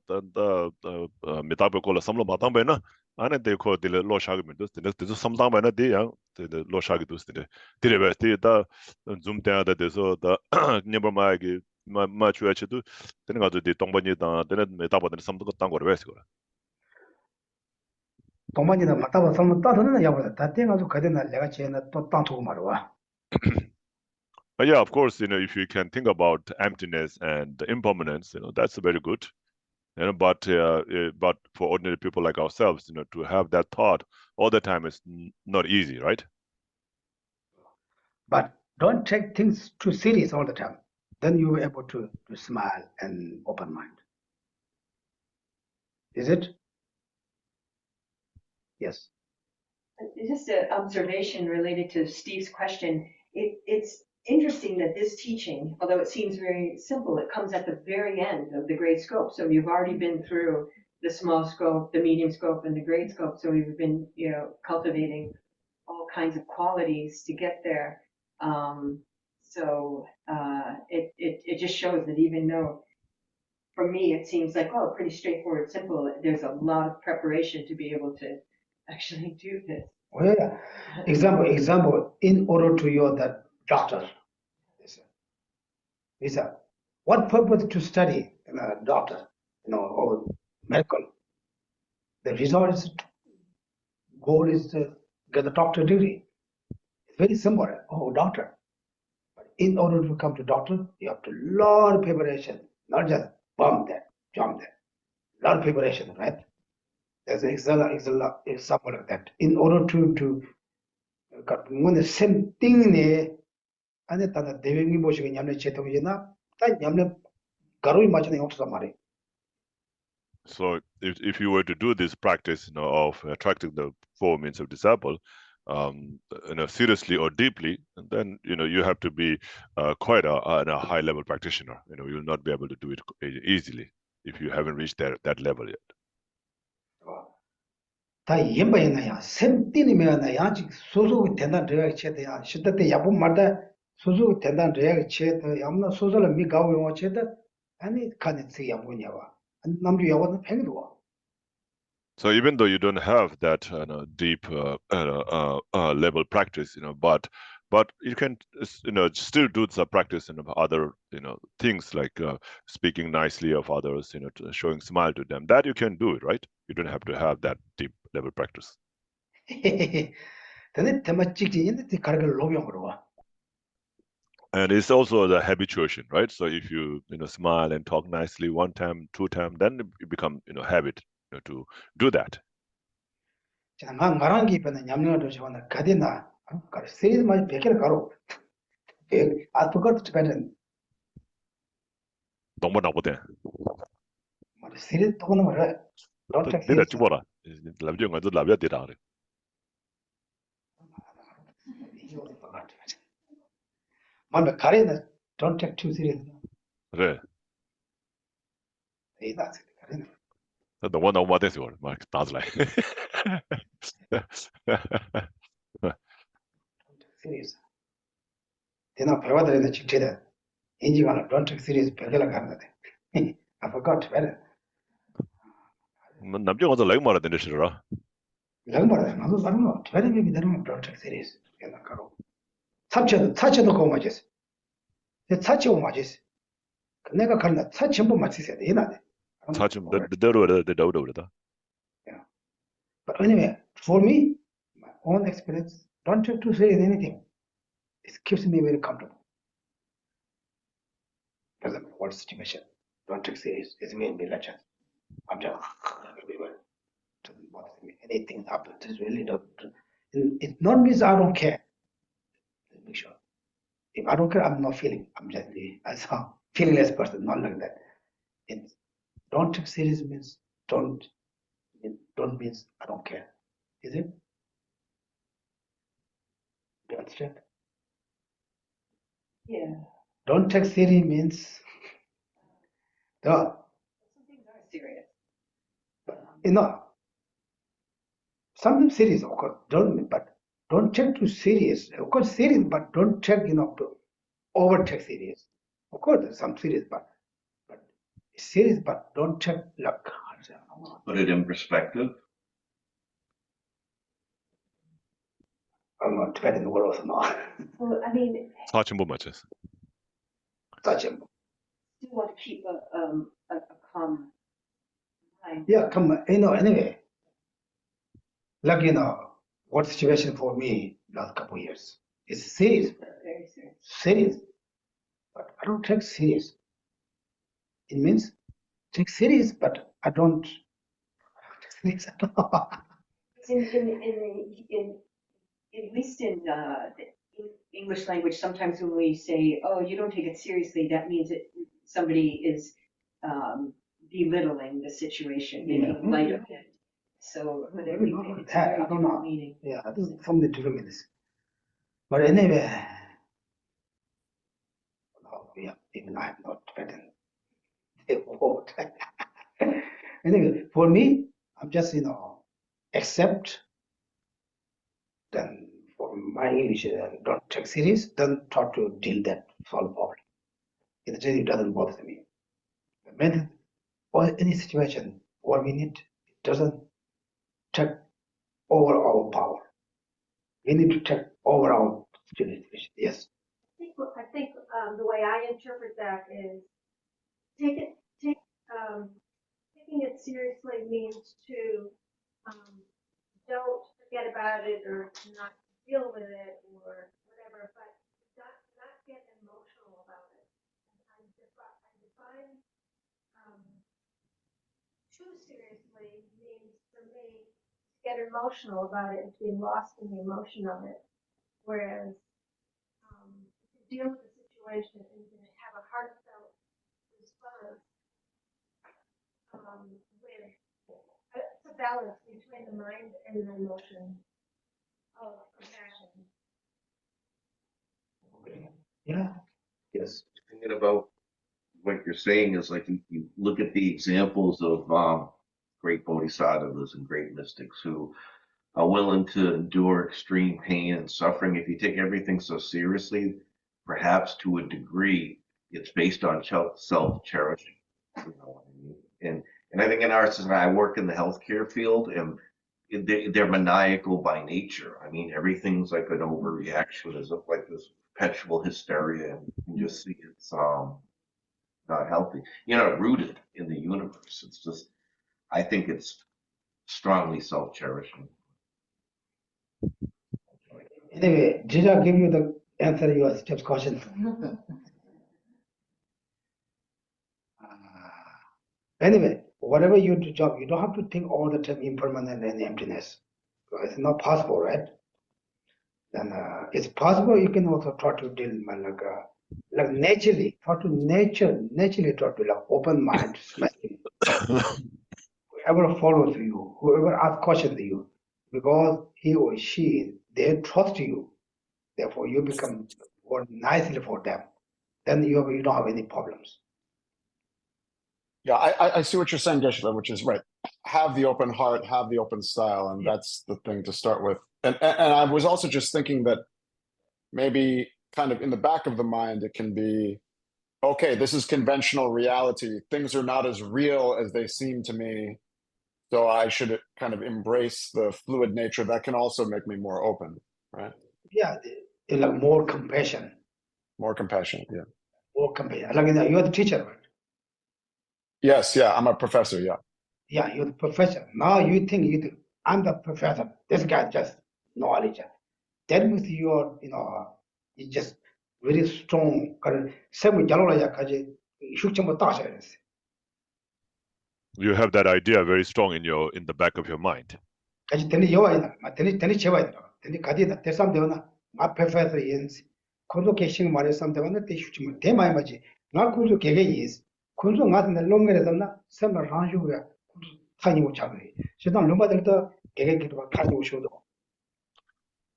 metabe kola samlo matang bena ane de ko de lo shagi min dos de samdang bena de ya de lo shagi dos de be de da zoom da so da nyembu maya gi ma chuache도 되는 가지고 이 동반이다 되는 메타버든 삼도 딴 거를 왜서 그래. 동반이다 맞다고 삼도 따서는 야보다 다 땡아서 가데나 내가 제나 또 땅두고 말아. But yeah, of course, if you can think about emptiness and impermanence, that's very good. But for ordinary people like ourselves, to have that thought all the time is not easy, right? But don't take things too serious all the time. Then you'll be able to smile and open mind. Is it? Yes. Just an observation related to Steve's question. It's interesting that this teaching, although it seems very simple, it comes at the very end of the great scope. So you've already been through the small scope, the medium scope, and the great scope. So we've been, cultivating all kinds of qualities to get there. It just shows that even though, for me, it seems like, pretty straightforward, simple, there's a lot of preparation to be able to actually do this. Oh, yeah. Example, in order to you're that doctor, what purpose to study doctor, or medical? The result is, goal is to get the doctor degree. It's very simple. Oh, doctor. But in order to come to doctor, you have to lot of preparation, not just bump there, jump there. Lot of preparation, right? There's an example like that. In order to the same thing ne, and then the deving motion yamne chetamina, that yamne garui machine yamne. So if you were to do this practice, of attracting the four means of disciple, seriously or deeply, then you have to be quite a high level practitioner. You'll not be able to do it easily if you haven't reached that level yet. 다 임바이나야 샘띠니면야 지 소소 된다 내가 체대야 시대 야부 말다 소소 된다 내가 체대 야무나 소소를 미가고 용 체대 아니 칸이 지 야부냐와 남주 야와는 팽도. So even though you don't have that deep level practice, but you can still do some practice in other things like speaking nicely of others, showing smile to them. That you can do it, right? You don't have to have that deep level practice. And it's also the habituation, right? So if you smile and talk nicely one time, two times, then it become habit to do that. 너무 나보대. 내가 죽어라. 남자가 너 남자 되라 그래. Don't take too serious. 그래. that's it. 너무 맞았어. 막 나들라. Serious. 내가 배워드리는 직체다. 인지가는 don't take serious 별개라 가는데. I forgot better. 남자가 더 라이브 말아 되는 싫어라. 라이브 말아. 나도 다른 거. very maybe don't take serious. 내가 가로. 사체도 그거 맞았어. 사체 오 맞았어. 내가 가는 사체 한번 맞으셔야 돼. 이나네. 사체 너로 그러다. Yeah. But anyway, for me, my own experience, don't take too serious anything. It keeps me very comfortable. Doesn't matter what situation. Don't take serious. It's me and me lecture. I'm just everywhere. Doesn't bother me. Anything happens. It really don't. It not means I don't care. Make sure. If I don't care, I'm not feeling. I'm just as a feelingless person, not like that. Don't take serious means don't means I don't care. Is it? Do you understand? Yeah. Don't take serious means Some things are serious. Something serious, of course, don't take too serious. Of course, serious, but don't take, to overtake serious. Of course, there's some serious, but serious, but don't take like. Put it in perspective. I'm not Tibetan the world now. Well, I mean, 사천부 맞췄어. Touch him. you want to keep a calm mind. Yeah, come on, anyway. Like, what situation for me last couple of years. It's serious. Very serious. Serious. But I don't take serious. It means take serious, but I don't take serious at all. At least in English language, sometimes when we say, "Oh, you don't take it seriously," that means that somebody is belittling the situation, making light of it. So, but I think it's a very I don't different know. meaning. Yeah, I think something different with this. But anyway, no, yeah, even I'm not Tibetan. Anyway, for me, I'm just accept. Then for my English, don't take serious. Don't try to deal that solve problem. It really doesn't bother me. When or any situation, what we need, it doesn't take over our power. We need to take over our situation. Yes. I think the way I interpret that is taking it seriously means to don't forget about it or not deal with it or whatever, but not get emotional about it. I define too seriously means for me to get emotional about it and to be lost in the emotion of it, whereas to deal with the situation and to have a heartfelt response with it's a balance between the mind and the emotion of compassion. Yeah. Yes. Thinking about what you're saying is like you look at the examples of great bodhisattvas and great mystics who are willing to endure extreme pain and suffering. If you take everything so seriously, perhaps to a degree, it's based on self-cherishing. You know what I mean? And I think in our society, I work in the healthcare field, and they're maniacal by nature. I mean, everything's like an overreaction. There's like this perpetual hysteria, and you can just see it's not healthy. You're not rooted in the universe. It's just, I think it's strongly self-cherishing. Anyway, did I give you the answer your Steph's question? Anyway, whatever you do job, you don't have to think all the time impermanent and emptiness. It's not possible, right? Then it's possible you can also try to deal like naturally, naturally try to like open mind, smiling. Whoever follows you, whoever asks questions to you, because he or she, they trust you. Therefore, you become more nicely for them. Then you don't have any problems. Yeah, I see what you're saying, Geshe, which is right. Have the open heart, have the open style, and that's the thing to start with. And I was also just thinking that maybe kind of in the back of the mind, it can be, okay, this is conventional reality. Things are not as real as they seem to me. So I should kind of embrace the fluid nature. That can also make me more open, right? Yeah, like more compassion. More compassionate, yeah. More compassion. Like you're the teacher, right? Yes, yeah, I'm a professor, yeah. Yeah, you're the professor. Now you think I'm the professor. This guy just knowledge. That means you just very strong. You have that idea very strong in the back of your mind. My professor is kunzo keshing mare samde wana te shuchi te mai maji na kunzo kege is kunzo ngat na longere damna samna ranju ya tani wo chagri shedan lumba delta kege kitwa tani wo shodo.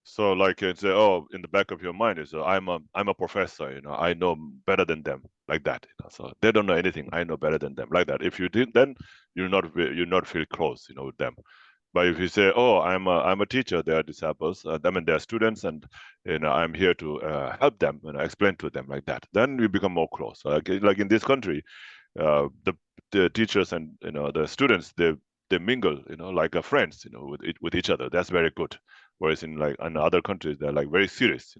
So like it's oh, in the back of your mind is I'm a professor, I know better than them, like that. So they don't know anything, I know better than them, like that. If you did, then you'll not feel close, with them. But if you say, oh, I'm a teacher, they are disciples, I mean they are students, and I'm here to help them and explain to them, like that, then we become more close. Like in this country, the teachers and the students, they mingle, like friends, with each other. That's very good. Whereas in other countries, they're like very serious,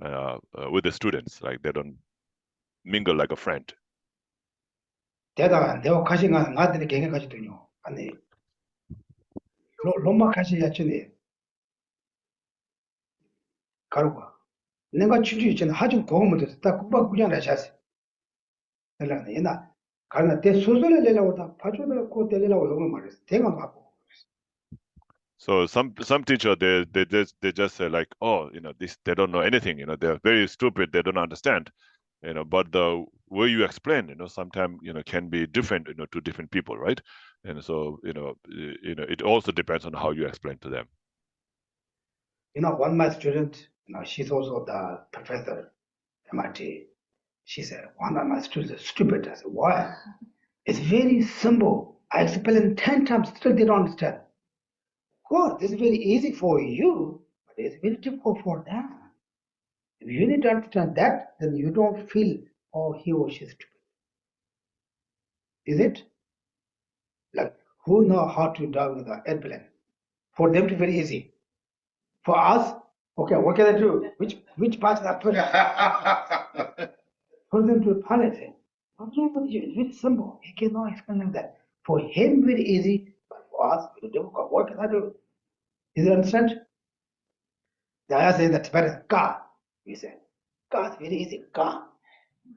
with the students, like they don't mingle like a friend. 대다 내가 가시가 나한테 개개 가지더니요. 아니 로마 가시 야치네. 가루가 내가 주주 있잖아. 하좀 고음을 듣다 국밥 그냥 하셨어. 내가 얘나 가나 때 소소를 내려고 다 파주를 고 내려고 요걸 말했어. 대가 맞고. So some teacher they just say like, oh, this, they don't know anything, they're very stupid, they don't understand, but the way you explain, sometimes can be different, to different people, right? And so it also depends on how you explain to them. One of my student, she's also the professor MIT. She said, one of my students is stupid. I said, why? It's very simple. I explained 10 times, still they don't understand. God, this is very easy for you, but it's very difficult for them. If you need to understand that, then you don't feel, oh, he or she is stupid. Is it? Like, who know how to drive with the airplane? For them, it's very easy. For us, okay, what can I do? Which part of that put? For them to policy. What's wrong with you? It's very simple. He cannot explain like that. For him, very easy, but for us, very difficult. What can I do? Is it understand? The other say the Tibetan God. We say, God is very easy. God.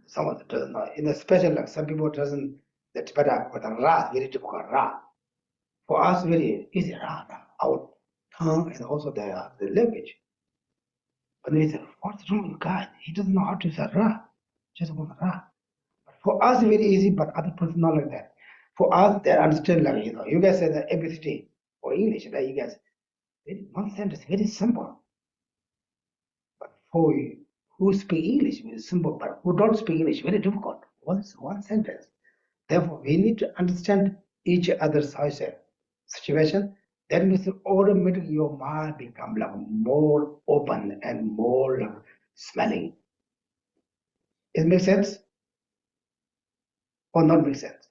Someone that doesn't know. In the special, like some people doesn't, the Tibetan, but the Ra is very difficult. Ra. For us, very easy. Ra. Our tongue and also the language. But we say, what's wrong with God? He doesn't know how to say Ra. Just want Ra. For us, very easy, but other person not like that. For us, they understand like, you guys say the ABCD or English, that you guys, one sentence, very simple. But for you, who speak English, very simple, but who don't speak English, very difficult. One sentence. Therefore, we need to understand each other's situation. That means automatically your mind become like more open and more like smelling. It makes sense or not make sense?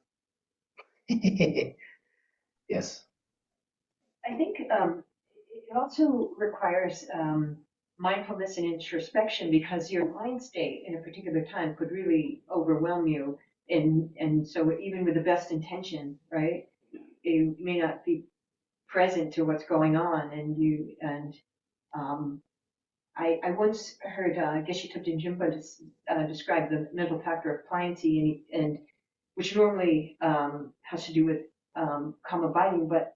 Yes. I think it also requires mindfulness and introspection, because your mind state in a particular time could really overwhelm you. And so even with the best intention, right, you may not be present to what's going on. I once heard Geshe Tenley describe the mental factor of pliancy, and which normally has to do with calm abiding, but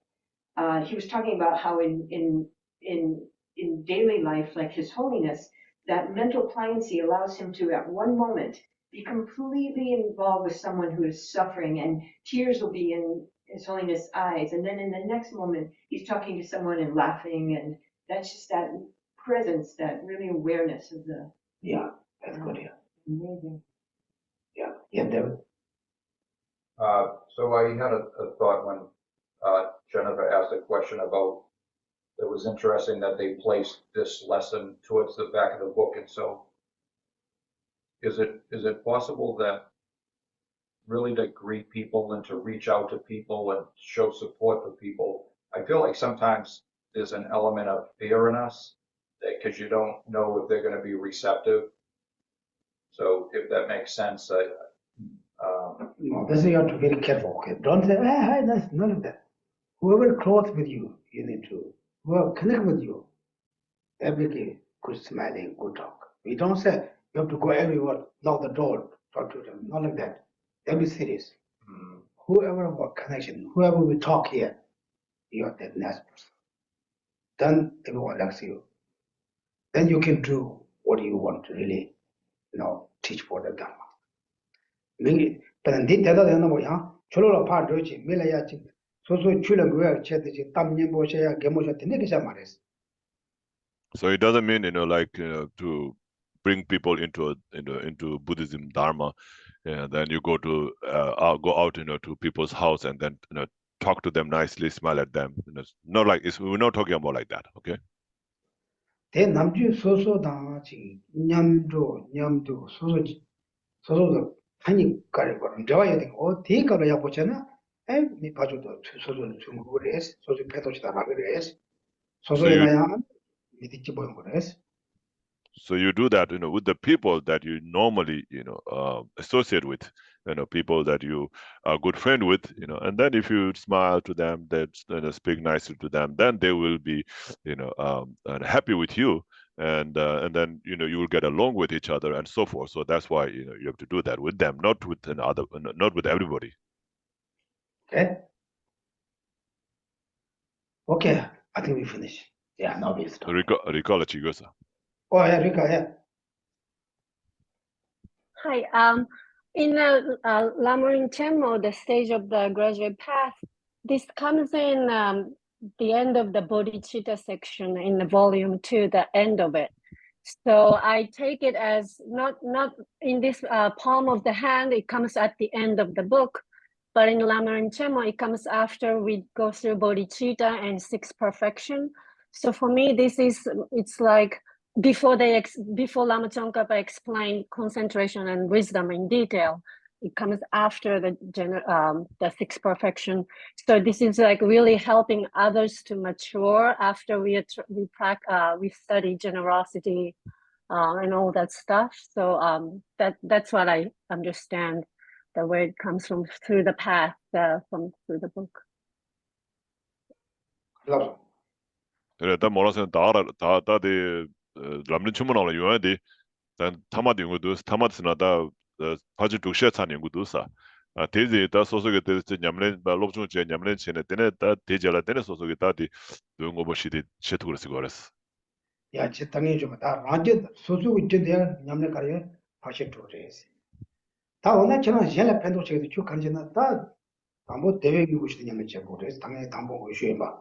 he was talking about how in daily life, like His Holiness, that mental pliancy allows him to, at one moment, be completely involved with someone who is suffering, and tears will be in His Holiness' eyes, and then in the next moment, he's talking to someone and laughing, and that's just that presence, that really awareness of the. Yeah, that's good. Yeah. Amazing. Yeah. Yeah, David. So I had a thought when Jennifer asked a question about, it was interesting that they placed this lesson towards the back of the book. And so is it possible that really to greet people and to reach out to people and show support for people? I feel like sometimes there's an element of fear in us, because you don't know if they're going to be receptive. So if that makes sense, No, this you have to be very careful. Okay, don't say, hi, that's none of that. Whoever close with you, you need to. Whoever connect with you, every good smiling, good talk. We don't say you have to go everywhere, knock the door, talk to them. Not like that. They'll be serious. Whoever got connection, whoever we talk here, you are the next person. Then everyone likes you. Then you can do what you want to really, teach for the Dharma. But did that other way, Cholo part doji, Milayachi, so chula guer, chetty, Tamnian Bosha, Gemosha, Tenekamares. So it doesn't mean, to bring people into Buddhism Dharma, and then you go out, to people's house and then, talk to them nicely, smile at them. Not like we're not talking about like that, okay? Then Namju so dachi, Nyamdo, so Hani Karibu, Joy, or take a Yapochana, and me Pajudo, so Chungures, so the Petoch Rares, so Nayan, Mitibores. So you do that, with the people that you normally, associate with, people that you are good friend with, and then if you smile to them, that speak nicely to them, then they will be, happy with you, and then you will get along with each other and so forth. So that's why you have to do that with them, not with not with everybody. Okay. Okay, I think we finish. Yeah, now we start. Rika chigosa. Oh yeah, Rika, yeah. Hi. In Lamrim Chenmo, the stage of the graduate path, this comes in the end of the bodhicitta section in the volume 2, the end of it. So I take it as not in this palm of the hand, it comes at the end of the book, but in Lamrim Chenmo, it comes after we go through bodhicitta and sixth perfection. So for me, it's like before Lama Tsongkhapa explained concentration and wisdom in detail, it comes after the sixth perfection. So this is like really helping others to mature after we study generosity and all that stuff. So that's what I understand, the way it comes from through the path through the book. Love. 그래, 다 몰아서 다데 람린 춤은 유아디 단 타마디 연구도 타마스나다 바지 독시아찬 연구도사 대지 다 소속에 대해서 냠렌 롭중 제 냠렌 체네 때네 다 대지라 때네 소속에 다디 동고 버시디 쳇투그를 쓰고 그랬어. 야, 제 땅에 좀 다 라제 소소 있지 돼. 냠네 가려 파시 도레스. 다 오늘 저는 젤라 팬도 제도 쭉 간지나 다 아무 대외기 고시도 냠네 제 보레스 당에 담보 고시에 봐.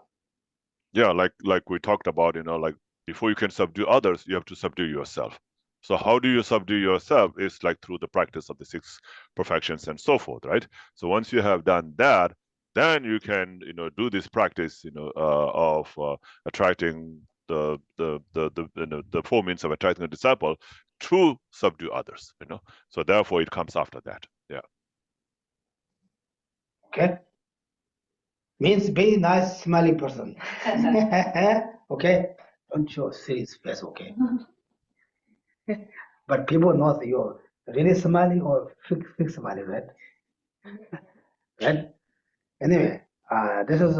Yeah, like we talked about, like before you can subdue others, you have to subdue yourself. So how do you subdue yourself? It's like through the practice of the six perfections and so forth, right? So once you have done that, then you can, do this practice, of attracting the four means of attracting a disciple to subdue others, So therefore, it comes after that. Yeah. Okay. Means be nice, smiling person. Okay. Don't show serious face. Okay. But people know you're really smiling or fake smiling, right? Right. Anyway, this is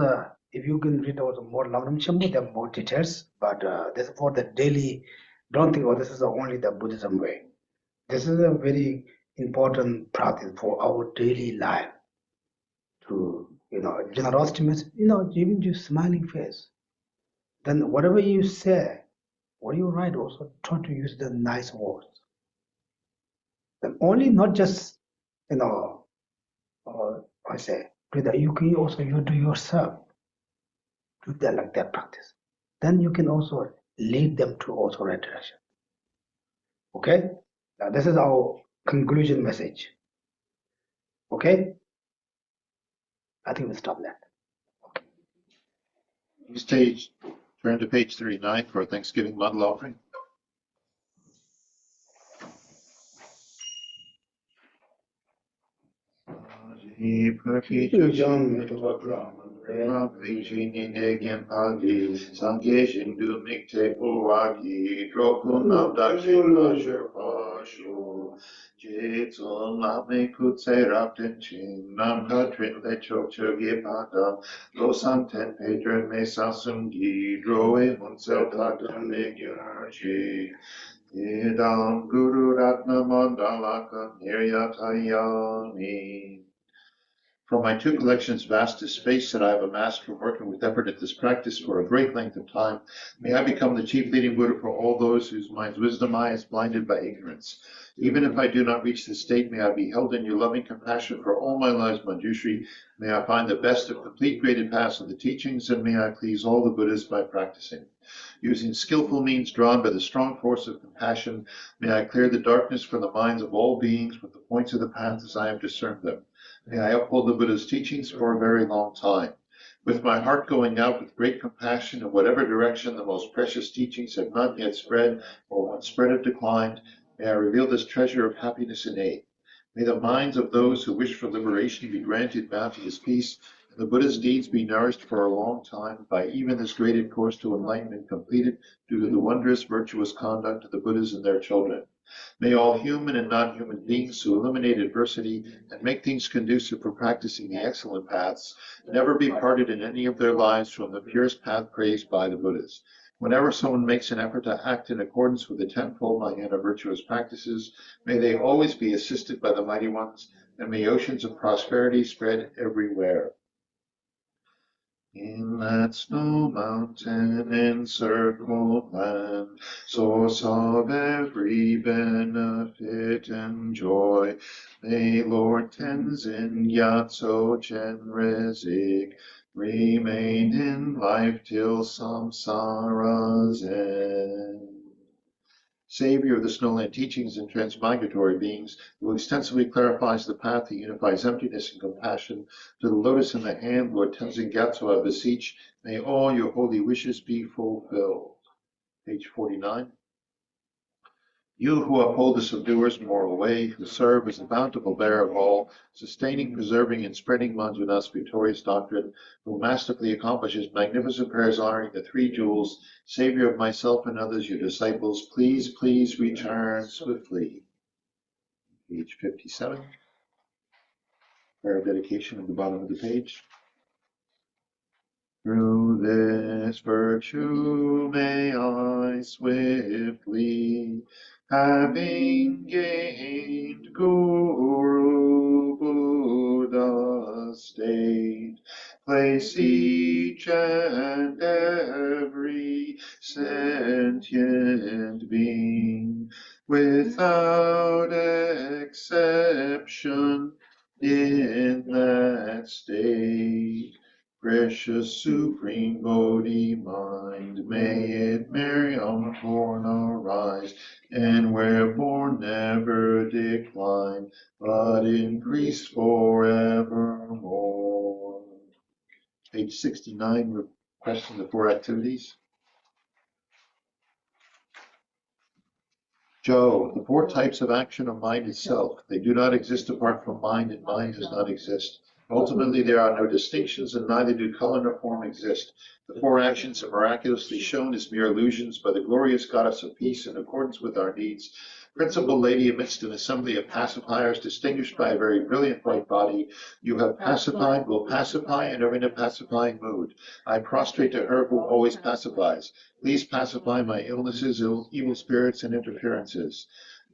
if you can read out more Lamrim Chenmo, there are more details. But this is for the daily. Don't think, this is only the Buddhism way. This is a very important practice for our daily life. To generosity means giving you smiling face. Then whatever you say, what you write, also try to use the nice words. Then only not just I say, you can also you do yourself. Do that like that practice. Then you can also lead them to also right direction. Okay? Now this is our conclusion message. Okay? I think we'll stop that. Okay. Turn to page 39 for a Thanksgiving bundle offering. Jitsun lame kutse rapten chin nam katrin le chokchogi pada lo santen pedren me sasungi droe munsel tatan le gyarchi idam guru ratna mandalaka niryatayami. From my two collections, vast as space, that I have amassed from working with effort at this practice for a great length of time, may I become the chief leading Buddha for all those whose mind's wisdom eye is blinded by ignorance. Even if I do not reach this state, may I be held in your loving compassion for all my lives, Manjushri. May I find the best of complete graded paths of the teachings, and may I please all the Buddhas by practicing. Using skillful means drawn by the strong force of compassion, may I clear the darkness from the minds of all beings with the points of the path as I have discerned them. May I uphold the Buddha's teachings for a very long time. With my heart going out with great compassion in whatever direction the most precious teachings have not yet spread, or once spread have declined, may I reveal this treasure of happiness and aid. May the minds of those who wish for liberation be granted bounteous peace, and the Buddha's deeds be nourished for a long time by even this graded course to enlightenment completed due to the wondrous virtuous conduct of the Buddhas and their children. May all human and non-human beings who eliminate adversity and make things conducive for practicing the excellent paths never be parted in any of their lives from the purest path praised by the Buddhas. Whenever someone makes an effort to act in accordance with the tenfold Mahayana virtuous practices, may they always be assisted by the mighty ones, and may oceans of prosperity spread everywhere. In that snow mountain encircled land, source of every benefit and joy, may Lord Tenzin Gyatso Chenrezig remain in life till samsara's end. Savior of the snowland teachings and transmigratory beings, who extensively clarifies the path that unifies emptiness and compassion, to the lotus in the hand, Lord Tenzin Gyatso, I beseech, may all your holy wishes be fulfilled. Page 49. You who uphold the subduer's moral way, who serve as the bountiful bearer of all, sustaining, preserving, and spreading Manjunath's victorious doctrine, who masterfully accomplishes magnificent prayers honoring the three jewels, Savior of myself and others, your disciples, please, please return swiftly. Page 57. Prayer of dedication at the bottom of the page. Through this virtue may I swiftly, having gained Guru Buddha state, place each and every sentient being without exception in that state. Precious supreme Bodhi mind, may it marry unborn arise, and where born never decline, but increase forevermore. Page 69, requesting the four activities. Joe, the four types of action of mind itself. They do not exist apart from mind, and mind does not exist. Ultimately, there are no distinctions, and neither do color nor form exist. The four actions are miraculously shown as mere illusions by the glorious goddess of peace in accordance with our needs. Principal Lady, amidst an assembly of pacifiers distinguished by a very brilliant white body, you have pacified, will pacify, and are in a pacifying mood. I prostrate to her who always pacifies. Please pacify my illnesses, evil spirits, and interferences.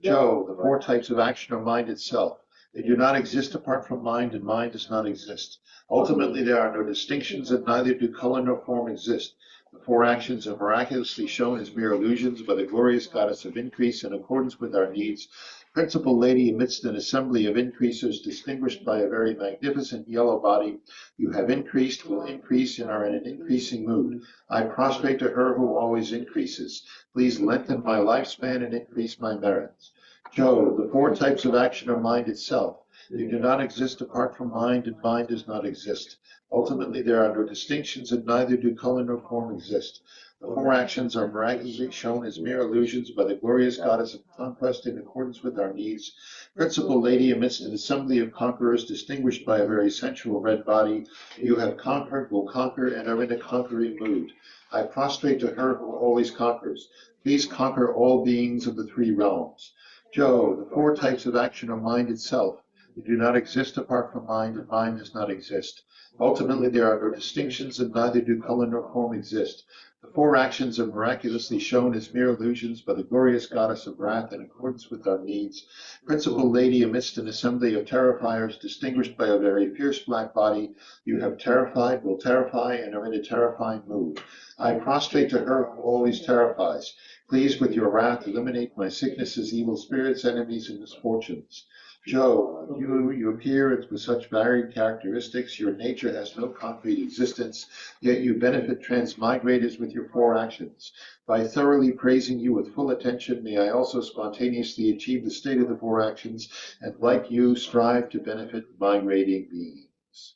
Joe, the four types of action are mind itself. They do not exist apart from mind, and mind does not exist. Ultimately, there are no distinctions, and neither do color nor form exist. The four actions are miraculously shown as mere illusions by the glorious goddess of increase in accordance with our needs. Principal Lady, amidst an assembly of increasers distinguished by a very magnificent yellow body, you have increased, will increase, and are in an increasing mood. I prostrate to her who always increases. Please lengthen my lifespan and increase my merits. Joe, the four types of action are mind itself. They do not exist apart from mind, and mind does not exist. Ultimately, there are no distinctions, and neither do color nor form exist. The four actions are miraculously shown as mere illusions by the glorious goddess of conquest in accordance with our needs. Principal Lady, amidst an assembly of conquerors distinguished by a very sensual red body, you have conquered, will conquer, and are in a conquering mood. I prostrate to her who always conquers. Please conquer all beings of the three realms. Joe, the four types of action are mind itself. They do not exist apart from mind, and mind does not exist. Ultimately, there are no distinctions, and neither do color nor form exist. The four actions are miraculously shown as mere illusions by the glorious goddess of wrath in accordance with our needs. Principal Lady, amidst an assembly of terrifiers distinguished by a very fierce black body, you have terrified, will terrify, and are in a terrifying mood. I prostrate to her who always terrifies. Please, with your wrath, eliminate my sicknesses, evil spirits, enemies, and misfortunes. Joe, you appear with such varied characteristics. Your nature has no concrete existence, yet you benefit transmigrators with your four actions. By thoroughly praising you with full attention, may I also spontaneously achieve the state of the four actions, and like you, strive to benefit migrating beings.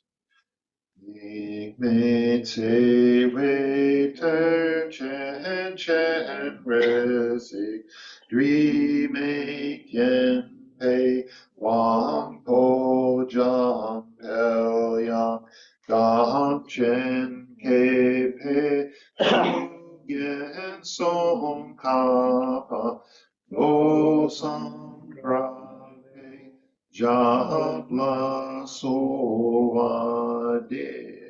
Wang po jang pel yang gong chen ke pe yen song ka pa lo sang ra pe ja la so wa de.